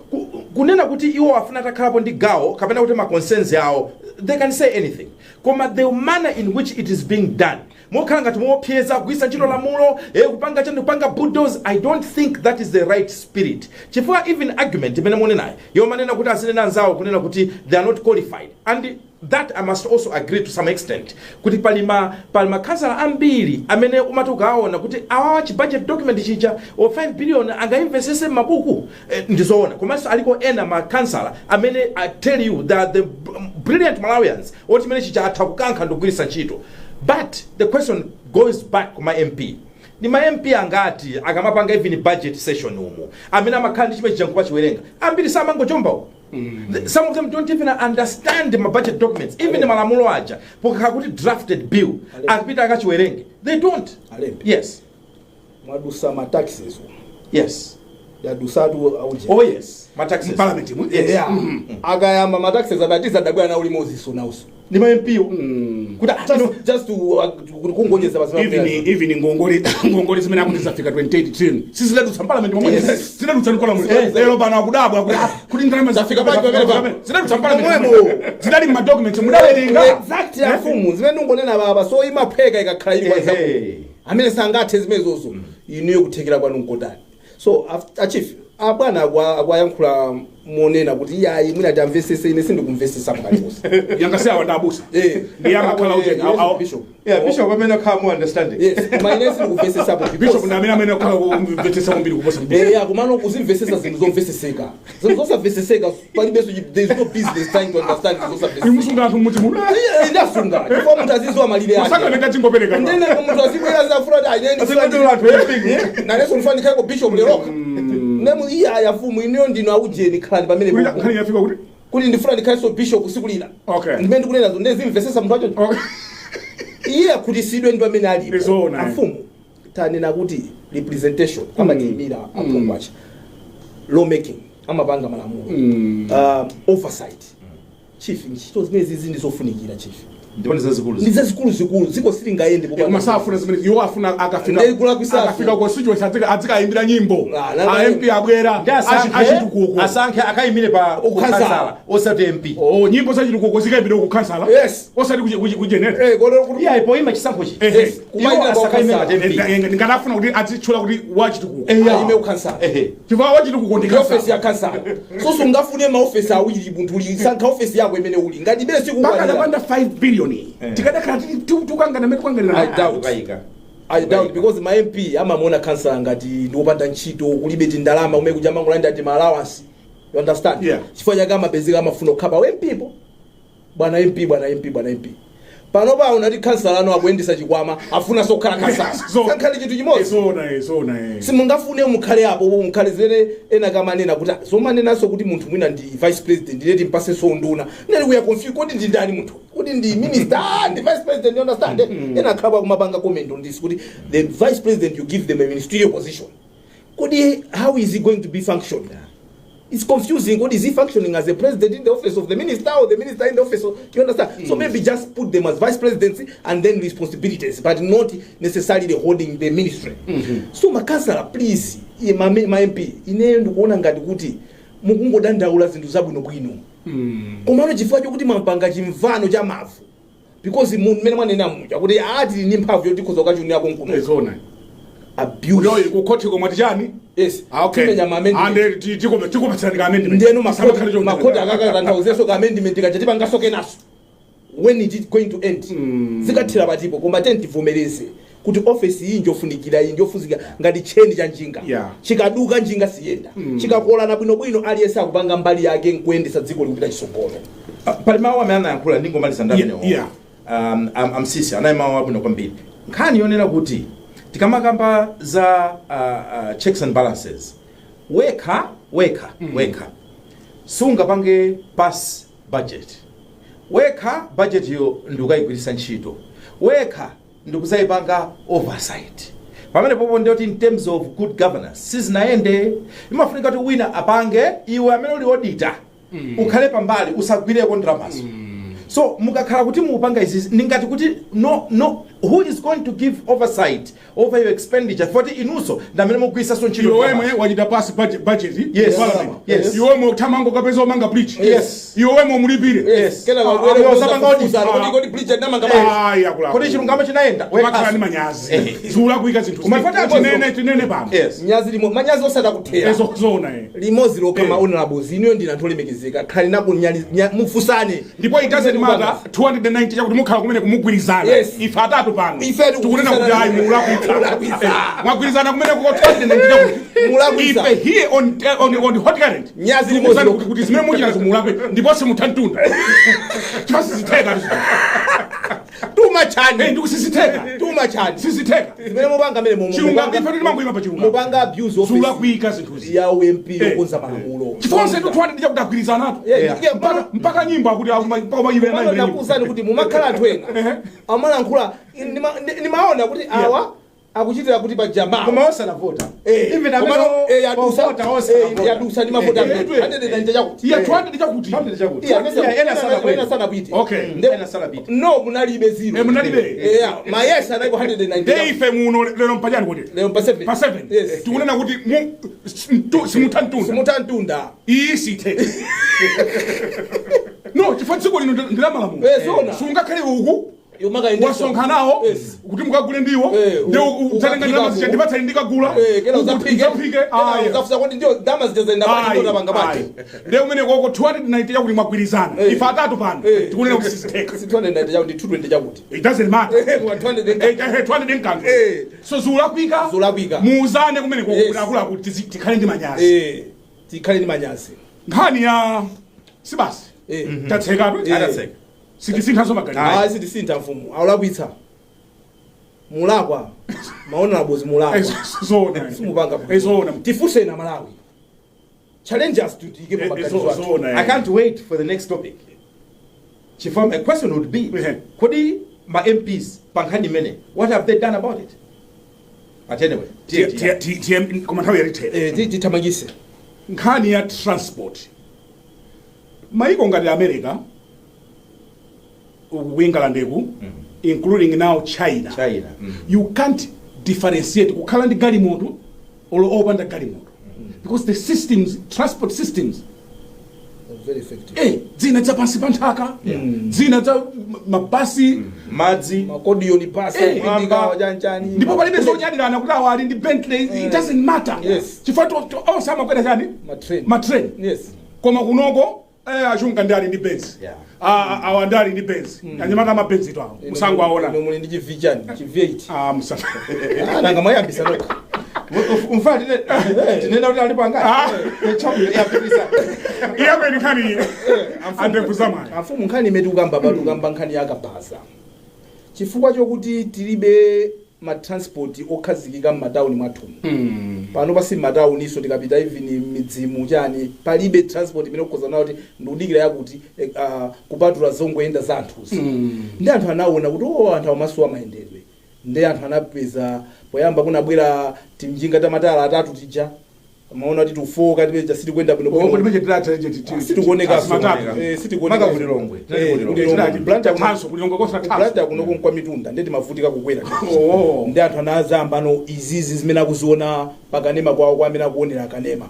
S3: kunena kuti iwo afuna takhalapo ndi gawo kapena kuti ma concerns yawo, they can say anything. Koma the manner in which it is being done mokhala ngati mopyeza kugwisa ntchito lamulo kupanga chani kupanga bulldoze, I don't think that is the right spirit. Chifukwa even argument imene munenayo yomanena kuti asinena anzawo kunena kuti they are not qualified, and that I must also agree to some extent. Kuti palima kansala ambiri amene umatukaona kuti awawa budget document chicha o 5 billion angainvestese mabuku ndizoona. Komanso aliko ena makansala amene I tell you that the brilliant Malawians otimene chicha athakukankha ndogwirisa ntchito. But the question goes back to my MP. Ni ma MP angati akamapanga even budget session umu amene amakhandi chimene chankupa chiwerenga ambiri samango chombawo. Some of them don't even understand the budget documents, even the malamulo aja pokakuti drafted bill akupita akachiwerenge, they don't. Yes,
S2: mwadusa ma taxes.
S3: Yes,
S2: yadusatu auji
S3: Oh yes, mataxes.
S1: Parliament.
S2: yeah akayamba mataxes adatiza dabwa na ulimozi so nauso
S3: Ni ma MPO.
S2: kuda just to kungonyeza basi
S1: even ngongole zimene akutizafika 2018 sisi ledu sa parliament momwe siledu tsanikola mu lero bana akudabwa kuti ndalama zafika
S2: pake
S1: siledu sa parliament zidali ma documents mudawerenga
S2: exactly afumu zimene ungonena baba so imapheka ikakhala ili kwanza amene sangathe zimezozo iniyo kuthekera kwanu nkotani so achief abana akwayankhula monena kuti yayi mwina tamvesese ine sindikumvesesa mkaliposi
S1: yangasewa ndabusa ndiyamakhala uje
S2: bishop
S3: Bishop amene khamu understanding.
S2: yes mayine sindikumvesesa
S1: bishop ndamene amene khala kumvetesa kwambiri kuposa
S2: kumano kuzimvesesa zinthu zomveseseka zinthu zosamveseseka palibenso there is no business trying to understand zinthu zosamveseseka
S1: imusunga anthu muti muno
S2: ndasunga chifukwa munthu azizwa malire ake
S1: sakapeta chingopereka
S2: ndene munthu azibwera zafuna kuti naneso mfani khako bishop leroka nemu iya yafumu iniyo ndino aujeni khalani pamene
S1: nkhani yafika kuti
S2: kuti ndifuna ndikhaliso bishop sikulira
S1: okay
S2: ndimene ndikunena zo ndezimvesesa munthu acho iye akhulisidwe ndi pamene alipo afumu tanena kuti representation amadimira aphungwacha law making amapanga malamulo oversight chief ntchito zimene zizi ndizofunikira chief ndi zazikulu ziko silingayende
S1: masafuna zimene iwo afuna akafika constituency adzikayimbira nyimbo MP abwera achitukuko
S3: asankhe akayimire pa ukhansala osati MP
S1: nyimbo zachitukuko zikayimbira ukhansala osati kujenera
S3: iya ipo ima chisankho chi
S1: ndingatafuna kuti azitchula kuti wachitukuko
S2: ayime ukhansala
S1: chifukwa wachitukuko ndi
S2: office ya kansala so sungafune maoffice awiri munthu uli sankha office yako imene uli ngati bele
S1: sikupanda 5 billion tikadakhala tukangana metu
S2: I doubt because my MP amamona kansala ngati ndiopanda ntchito kulibe tindalama umene kuja mangolanda ati ma allowance you understand chifukwa chake amapezeka amafuna kukhapa wempipo bwana MP panopa unati kansala ano akuyendesa chikwama afuna sokhala kansala sankhale chinthu chimodzi simungafune mukhale apo mukhale zene ena kamanena kuti somanenaso kuti munthu mwina ndi vice president ndileti mpase so nduna nali kuya confuse kuti ndi ndani munthu kuti ndi minister ndi vice president you understand ena khala kumapanga comment on this kuti the vice president you give them a ministerial position kuti how is he going to be functioning? It's confusing. What is he functioning as a president in the office of the minister or the minister in the office of, you understand? So maybe just put them as vice presidency and then responsibilities, but not necessarily holding the ministry. So makansala please, my MP, ine ndikuona ngati kuti mukungodandaula zinthu zabwino bwino. Komano chifukwa chokuti mampanga chimvano cha mavu. Because mmene mwanena muja kuti ati ni mphamvu yoti khoza kachunira konkuno.
S1: Ezona.
S2: Abuse.
S1: Yo ikukhoti komati chani?
S2: Yes.
S1: Okay. And tikopatsani ka amendment.
S2: Ndeno makoti akakatantauzeso ka amendment kachati pangasoke naso. When is it going to end? Zikathira patipo koma tentivomereze kuti office iyi njofunikira iyi njofuzika ngati cheni cha njinga. Chikaduka njinga siyenda. Chikakola na bwino aliyesa akupanga mbali yake nkuendesa dziko likupita chisogolo.
S3: Pali mawu amene yankhula ndingomaliza ndamene. Amsisi anayi mawu abwino kwambiri. Nkhani yonena kuti tikamakamba za checks and balances weka sungapange pass budget weka budget yo ndikayigwirisa ntchito weka ndikuzayipanga oversight pamene popo ndiyoti in terms of good governance sizinayende imafunika kuti wina apange iwe amene uli auditor ukhale pambali usagwireko ndalamazo so mukakhala kuti mupanga izi ningati kuti no who is going to give oversight over your expenditure for the inuso ndamene mugwisa so ntchito
S1: iwe wachita pass budget
S3: yes
S1: iwe muthamango kapeza omanga bridge iwe mulipire
S2: kena
S3: kodi bridge ndamanga kodi chilungamo chinaenda
S1: wekhani manyazi zula kuika zinthu tinene pano
S2: nyazi limo manyazi osada kuthera
S1: ezozona
S2: limozi lokama honorables iniyo ndinatolemekezeka khali nako mufusane
S1: ndipo it matter 290 chakuti mukhala kumene kumugwirizana ife atatu pano tikunena kuti ayi mulakwitsa mwagwirizana kumene kuko 290 chakuti ife here on hot current
S2: nyazi limozi
S1: kuti zimene muchita zimulakwe ndipo simutantunda chifasi zitheka
S2: tumachani
S1: ndikusisitheka
S2: tumachani
S1: sisitheka
S2: zimene mupanga mene
S1: chilungamo ife timangoyima pa chilungamo
S2: mupanga abuse of
S1: zula kuika zinthuzi
S2: ya UMP yokonza malamulo
S1: chifonse tu 290 chakuti agwirizanato mpaka nyimbo akuti
S2: ndakuuzani kuti mumakhala anthu ena amalankhula nimaona kuti awa akuchitira kuti pa jamaa
S3: koma osanavota even
S2: yadusa ndi mavota 190 chakuti
S1: iya 200 chakuti
S2: ena sanapite
S1: okay
S2: no munalibe zero
S1: munalibe
S2: mayesa anaipo 190
S1: ife muno lero mpachani kuti
S2: lero pa 7
S1: pa 7 tikunena kuti simutantunda isite no chifukwa dziko lino ndilamalamulo sungakhale uku wasonkhanawo kuti mukagule ndiwo udzalengana ndipatsali ndikagula uzaphike
S2: uzafusa kuti ndio dama zijazenda pali ndo panga pake
S1: leo umene koko 290 chakuti mwagwirizana ife atatu pano tikunena kuti siziteka
S2: 290 chakuti 220 chakuti
S1: it doesn't matter
S2: 200
S1: nkanga so zulakwika muuzane kumene kokula kuti tikhale ndi manyazi
S2: tikhale ndi manyazi
S1: nkhani ya sibasi tatseka sikisinthaso maganizo
S2: sitisintha mfumu awulakwitsa mulakwa maona labozi mulakwa
S1: zona
S2: simupanga
S1: zona
S2: tifuse na Malawi challenges to give
S1: zona
S3: I can't wait for the next topic. Chifam, a question would be kodi my MPs pankhani mene what have they done about it? But anyway
S1: koma nthawi yalithe
S2: titamangise
S1: nkhani ya transport maiko ngati America England including now China. You can't differentiate kukhala ndi galimoto or opanda galimoto because the systems, transport systems
S2: very effective.
S1: Zina za pansi pa nthaka zina za mabasi
S3: madzi
S2: makodi yoni pasi ndika wajanchani
S1: ndipo palibe zonyadilana kuti awali ndi Bentley it doesn't matter chifukwa onse amakwera chani ma train koma kunoko achunga ndali ndi Benz awandali ndi Benz anyamata ma Benz to awo musango aona
S2: muli ndi chivichani chiv8
S1: musafa
S2: nanga mwayambisa nokha
S3: umfati tinena kuti ali panga yapitisa
S1: iyabe nkhani andekuzamani
S2: afumu nkhani imetu ukamba nkhani yakabhaza chifukwa chokuti tilibe ma transport okhazikika m'matauni mwathu pano pasi m'matauni iso tikapita even midzimu chani palibe transport imene ukhoza nawo kuti ndikudikira yakuti kupatula zongoyenda za anthuzi ndi anthu anaona kuti anthu amasuwa mayendedwe ndi anthu anapeza poyamba kunabwera timjinga tamatala atatu tija maona kuti tufoka tipeja siti kwenda bwino
S1: bwino kuti mechetirata
S2: sitikuoneka sitikuoneka
S3: kuti longwe
S1: tanso kulongo kosa
S2: tanso kunoko kwa mitunda ndeti mavutika kukwera ndi anthu anazamba no izizi zimene akuziona pakanema kwawo kwa amene akuonera akanema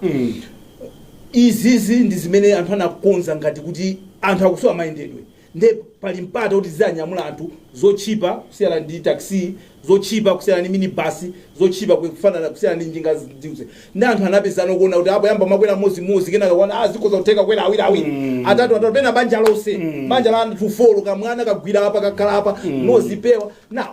S2: izizi ndi zimene anthu anakonza ngati kuti anthu akusowa mayendedwe nde pali mpata kuti zanyamula anthu zochipa kusiyana ndi taxi zochipa kusiyana ndi minibus zochipa kufanana kusiyana ndi njinga ziuze ndi anthu anapezana kuona kuti apo yamba makwera mozi kenaka kuona zikoza kuteka kwera awiri atatu pena banja lonse banja la anthu folo kamwana kagwira apa kakhala apa mozi pewa now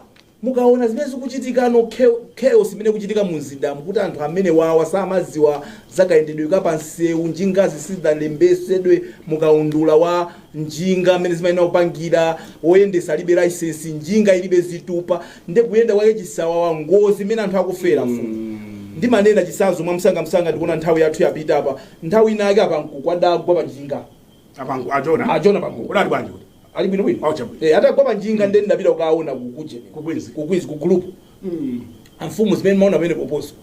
S2: mukaona zimene zikuchitika no chaos imene kuchitika mu mzinda kuti anthu amene wawa samaziwa zakayendedwe kapansewu njingazi sizidalembesedwe mukaundula wa njinga amene zimayenera kupangira woyendesa alibe license njinga ilibe zitupa ndi kuyenda kwake chisawa wa ngozi imene anthu akufera mfumu ndi manena chisanzo mwa msanga ndikuona nthawi yathu yapita apa nthawi inake apa nkukwadagwa pa njinga
S1: apangu
S2: ajona pangu
S1: kudali bwanji
S2: ali bwino atagwa pa njinga ndeni ndapita ukaona kukwizi ku group amfumu zimene maona pamene poposo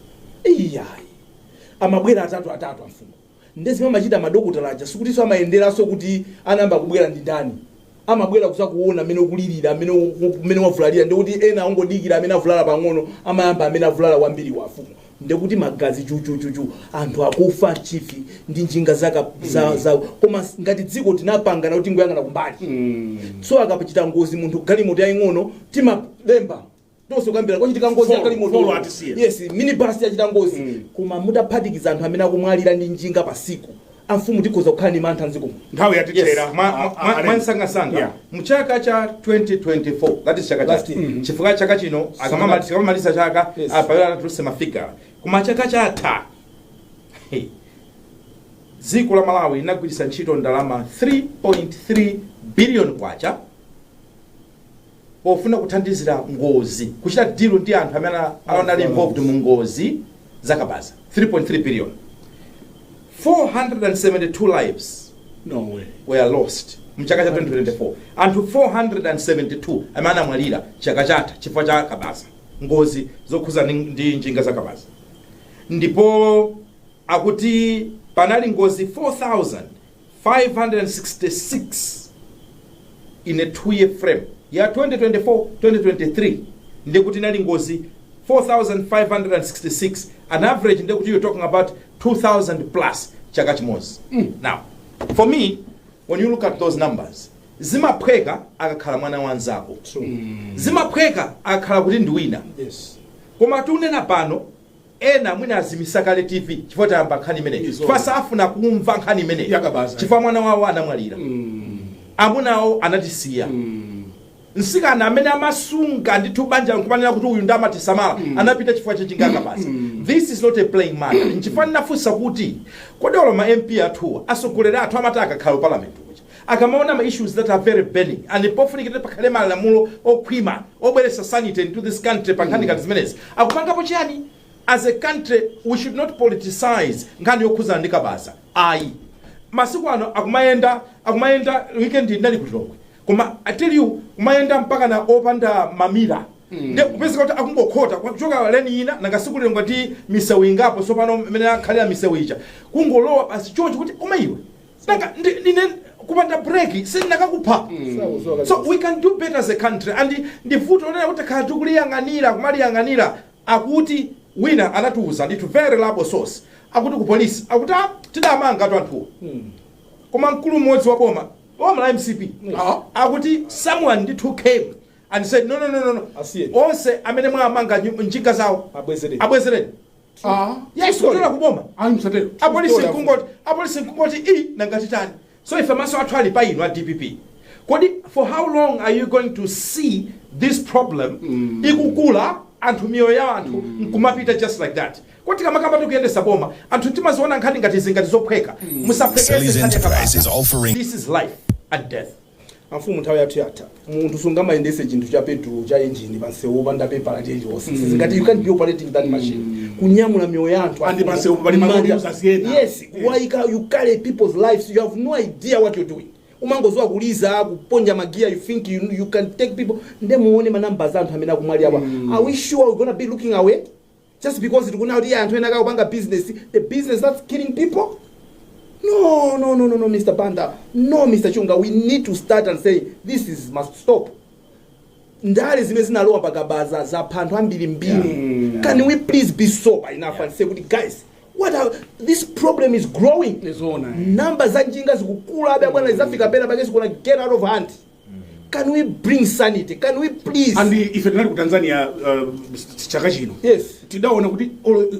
S2: iyayi amabwera atatu amfumu ndezimene machita madokotala aja sikuti amayenderaso kuti anamba kubwera ndi ndani amabwera kusakuona amene ukulirira amene wavulalira ndikuti ena ongodikira amene avulala pang'ono amayamba amene avulala kwambiri wafumu ndekuti magazi chuchu anthu akufa chifi ndi njinga za koma ngati dziko tinapanga na kuti ngoyangana kumbali so akapachita ngozi munthu galimoto yaying'ono timalemba tonse kambira kwachitika ngozi ya galimoto yes minibus yachita ngozi koma mudaphatikiza anthu amene akumwalira ndi njinga pasiku amfumu tikhoza kukhala ndi mantha nziko
S1: nthawi yatithera
S3: mwansangasanga muchaka cha 2024 that is chaka cha chifukwa chaka chino akamamaliza chaka apayala tuluse mafika kuma chaka chatha dziko la Malawi linagwiritsa ntchito ndalama 3.3 billion kwacha pofuna kuthandizira ngozi kuchita deal ndi anthu amene anali involved mu ngozi zakabaza 3.3 billion 472 lives were lost mchaka cha 2024 anthu 472 amene amwalira chaka chatha chifukwa cha kabaza ngozi zokhuza ndi njinga zakabaza. Ndipo akuti panali ngozi 4,566 in a 2-year frame ya 2024-2023 ndikuti nali ngozi 4,566 an average ndikuti you're talking about 2,000 plus chaka chimozi. Now for me when you look at those numbers zimaphweka akakhala mwana wanzako, zimaphweka akakhala kuti ndi wina. Koma tunena pano ena mwina azimisakale TV chifukwa tayamba nkhani imene chifukwa safuna kumva nkhani imene chifukwa mwana wawo anamwalira, amunawo anatisiya, nsikana amene amasunga ndithu banja nkumanena kuti uyu ndamatisamala anapita chifukwa chachinga kabaza. This is not a playing matter. Nchifukwa ndinafunsa kuti kodi olo ma MP athu asogolera athu amati akakhala parliament akamaona ma issues that are very burning and pofunikira pakhale malamulo okhwima obweresa sanity into this country pankhani ngati zimenezi akupangapo chiyani? As a country we should not politicize nkhani yokhuza ndi kabaza. Ayi masiku ano akumayenda weekend ndali kuchokwe koma I tell you kumayenda mpaka na opanda mamira nde kupezeka kuti akungokhota kuchoka leni ina nangasikulire ngati misewu ingapo so pano mene akhalira misewu ija kungolowa basi choncho kuti koma iwe saka ndine kupanda break sinakakupha. So we can do better as a country and ndivuto onena kuti khala tikuliyang'anira kumaliyang'anira akuti wina anatuuza ndithu very reliable source akuti ku police akuti tidamanga anthu koma mkulu mmodzi wa boma la MCP akuti someone ndithu came and said no onse amene mwamanga njinga zawo abwezereni. Yes, kutola kuboma apolisi nkungoti nangatitani. So if amaso athu ali pa inu a DPP kodi for how long are you going to see this problem ikukula anthu miyoyo ya anthu nkumapita just like that? Koti kama tukuyendesa boma anthu timaziona nkhani ngati zingati zophweka musaphwekese. This is life and death.
S2: Amfumu nthawi yathu yatha munthu sungamayendese chinthu cha petrol cha engine pansewu panda paper change ngati you can't be operating that machine kunyamula miyoyo ya anthu
S1: andi pansewu pali makodio sasiyena.
S2: Yes, why you carry people's lives, you have no idea what you're doing. Umangozowa kuliza kuponja magia, you think you can take people nde muone manamba za anthu amene akumwali apa. Are we sure we're going to be looking away just because tikuna kuti anthu ena akupanga business, the business that's killing people? No, Mr. Banda. No, Mr. Chunga. We need to start and say this must stop. Ndale zimene zinalowa pakabaza za panthu ambiri mbiri. Can we please be sober enough and say, guys, this problem is growing. Numbers za njinga zikukula abe bwana izafika pena bagesi kuna get out of hand. Can we bring sanity? Can we please?
S1: And if you're not Tanzania, chaka chino.
S2: Yes.
S1: Tidaona kuti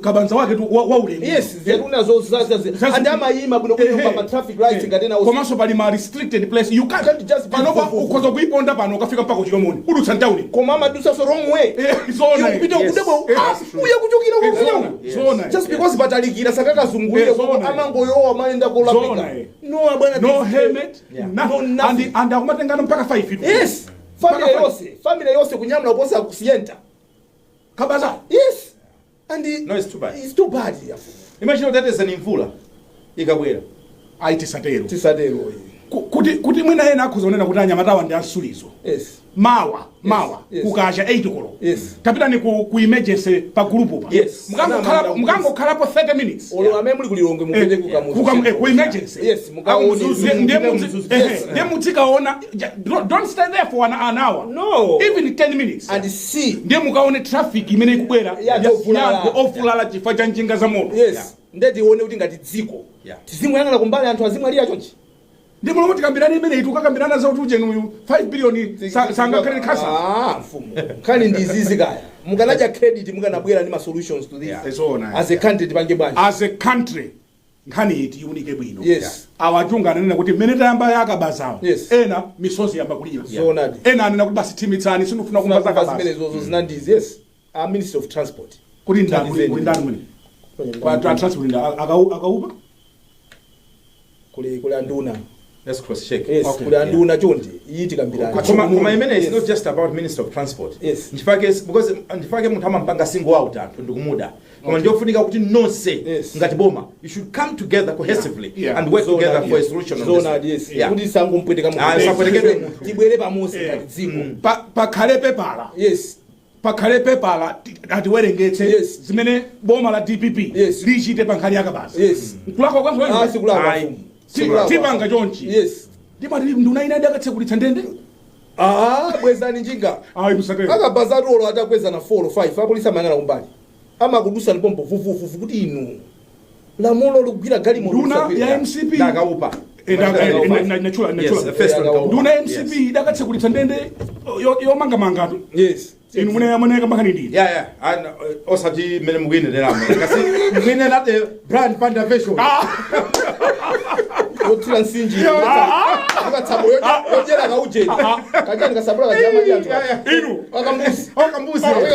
S1: kabanza wake tu wauleni.
S2: Yes, zeruna zo and amayima kuno pa traffic lights ngatena
S1: also. Komanso pali ma restricted place. You can't just panoba ukozo kuiponda pano ukafika mpaka kuchilomoni. Udutsa town.
S2: Koma madusa so wrong way.
S1: Zona.
S2: Kupita kudebo. Uya kuchukira kufunya.
S1: Zona.
S2: Just because batalikira sakaka zungulire amango yowa maenda kolapika. No bwana.
S1: No helmet. No and akumatengana mpaka 5.
S2: Yes. Family yose kunyamula kuposa kusienta.
S1: Kabaza.
S2: Yes. And
S3: no, it's too bad.
S2: It's too bad.
S3: Imagine that is an imvula. Ikabwera.
S2: Tisadero.
S1: Kuti mwina ena akuzonena kuti anyamatawa ndi asulizo.
S2: Yes.
S1: Mawa. Kukacha 8 kolo.
S2: Yes.
S1: Kapita ni ku emergency pa group pa.
S2: Yes.
S1: Mukango khalapo 30 minutes.
S2: Olo amemuli kulilonge mukende kukamuzu.
S1: Ku emergency.
S2: Yes, mukamuzu.
S1: Ndiye mutikaona don't stay there for an hour.
S2: No.
S1: Even 10 minutes.
S2: And see.
S1: Ndiye mukaone traffic imene ikubwera yago ofulala chifukwa cha njinga za moto.
S2: Yes. Ndeti ione kuti ngati dziko. Tizimuyang'ana kumbali anthu azimwalira chonchi.
S1: Ndi mulomo tikambirana imene itukakambirana za kuti ujenu 5 billion sanga credit kasa.
S2: Mfumu. Kani ndizizi kaya. Mukanaja credit mukanabwera ndi ma solutions to this. As a country tipange bwanji.
S1: As a country nkhani iti unike bwino.
S2: Yes.
S1: Awachunga anena kuti meneta yamba yakabazawo.
S2: Yes.
S1: Ena misozi yamba kulira. Ena anena kuti basi timitsani sinufuna kumbaza kabaza.
S2: Zimene zozo zinandizi. Yes. Our Minister of Transport.
S1: Kuti ndani mwini. Kwa transport akaupa.
S2: Kule anduna.
S3: Let's cross check.
S2: Yes, kule anduna chonde yiti kambirana.
S3: Koma imene is not just about Minister of Transport.
S2: Yes.
S3: Because munthu amampanga single out anthu ndikumuda. Koma ndofunika kuti nonse ngati boma you should come together cohesively and work together for a solution on this.
S2: Yes. Kuti sangu mpweteka
S3: munthu. Sapotekedwe munthu.
S2: Tibwere pamosi ngati dziko.
S1: Pakhale pepala.
S2: Yes.
S1: pakhale pepala atiwerengetse
S2: Yes.
S1: zimene boma la DPP
S2: Yes.
S1: lichite pa nkhani yakabasa.
S2: Yes.
S1: Kulakwa kwanza
S2: sikulakwa
S3: Ayi.
S2: mfumu.
S1: tipanga chonchi.
S2: Yes.
S1: Ndimati nduna ina ndakatsekulitsa ndende.
S2: Bwezani njinga.
S1: Ayi musatero.
S2: Akabazatu olo atakweza na 4 or 5 apolisi amayang'ana kumbali. Amakudusa lipompo vuvuvuvu kuti inu. Lamulo likugwira gali moto.
S1: Nduna ya MCP.
S3: Ndakaupa.
S1: Nachula.
S3: Yes, first one.
S1: Nduna ya MCP idakatsekulitsa ndende yomanga tu.
S2: Yes.
S1: Inu mune kamba nkhani ndi.
S3: Yeah. And osati mene mugwine derama. Kasi mugwine nate brand panda version.
S2: Yotira nsinji. Akatsabo yojera kaujeni. Kajani kasabula kajama yantu.
S1: Inu.
S2: Akambusi.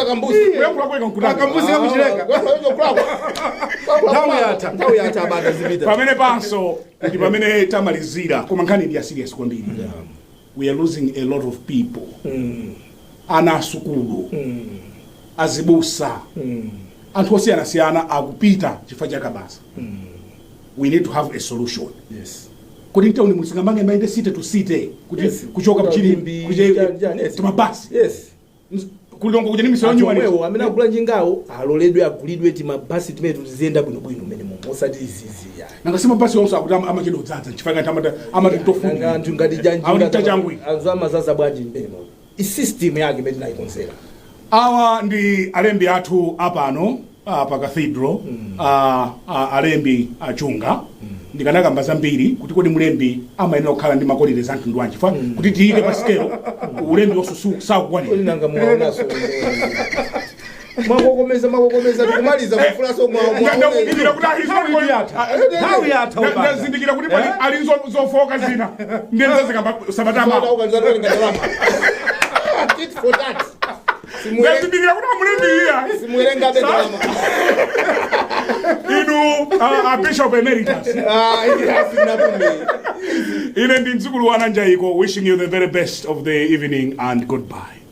S3: Akambusi.
S1: Uyakula kweka nkutaka.
S3: Akambusi kamuchileka.
S2: Nthawi yatha abata zipita.
S1: Pamene panso ndi pamene tamalizira koma nkhani ndi ya serious kwambiri. We are losing a lot of people. Ana asukulu. Azibusa. Anthu osiyanasiyana akupita chifukwa cha kabasa. We need to have a solution.
S2: Yes.
S1: Kuti ntauni musingamange maende site to site kuti kuchoka mchini kuje timabasi.
S2: Yes.
S1: Kulongo kuja nimi sonyo wani.
S2: Wewe amena kula njingawo aloledwe agulidwe timabasi timene tuziyenda bwino mene mu. Osati izizi ya.
S1: Nangasema basi onso akutama amachedo dzadza chifukwa ngati amati tofu.
S2: Nanga anthu ngati janji.
S1: Awuni tajangwi.
S2: Anzo amazaza bwanji mbele mo. I-system yake imene naikonsera.
S1: Awa ndi alembi athu apano pa cathedral alembi achunga ndikanakamba zambiri kuti kodi mulembi amayenera kukhala ndi makolire za mtundu wanji fa kuti tiyike pa scale ulembi osusu sakukwanira.
S2: Nanga muonaso. Makokomeza tikumaliza kufulaso mwawo.
S1: Ndazindikira kuti ndazindikira kuti pali ali zofoka zina ndenza zikamba sabatama.
S2: Tit for that.
S1: Ndazindikira kuti mulembi iya.
S2: Simuerenga bedama.
S1: Inu Bishop Emeritus. Ine ndi mdzukulu wa Ananjaiko, wishing you the very best of the evening and goodbye.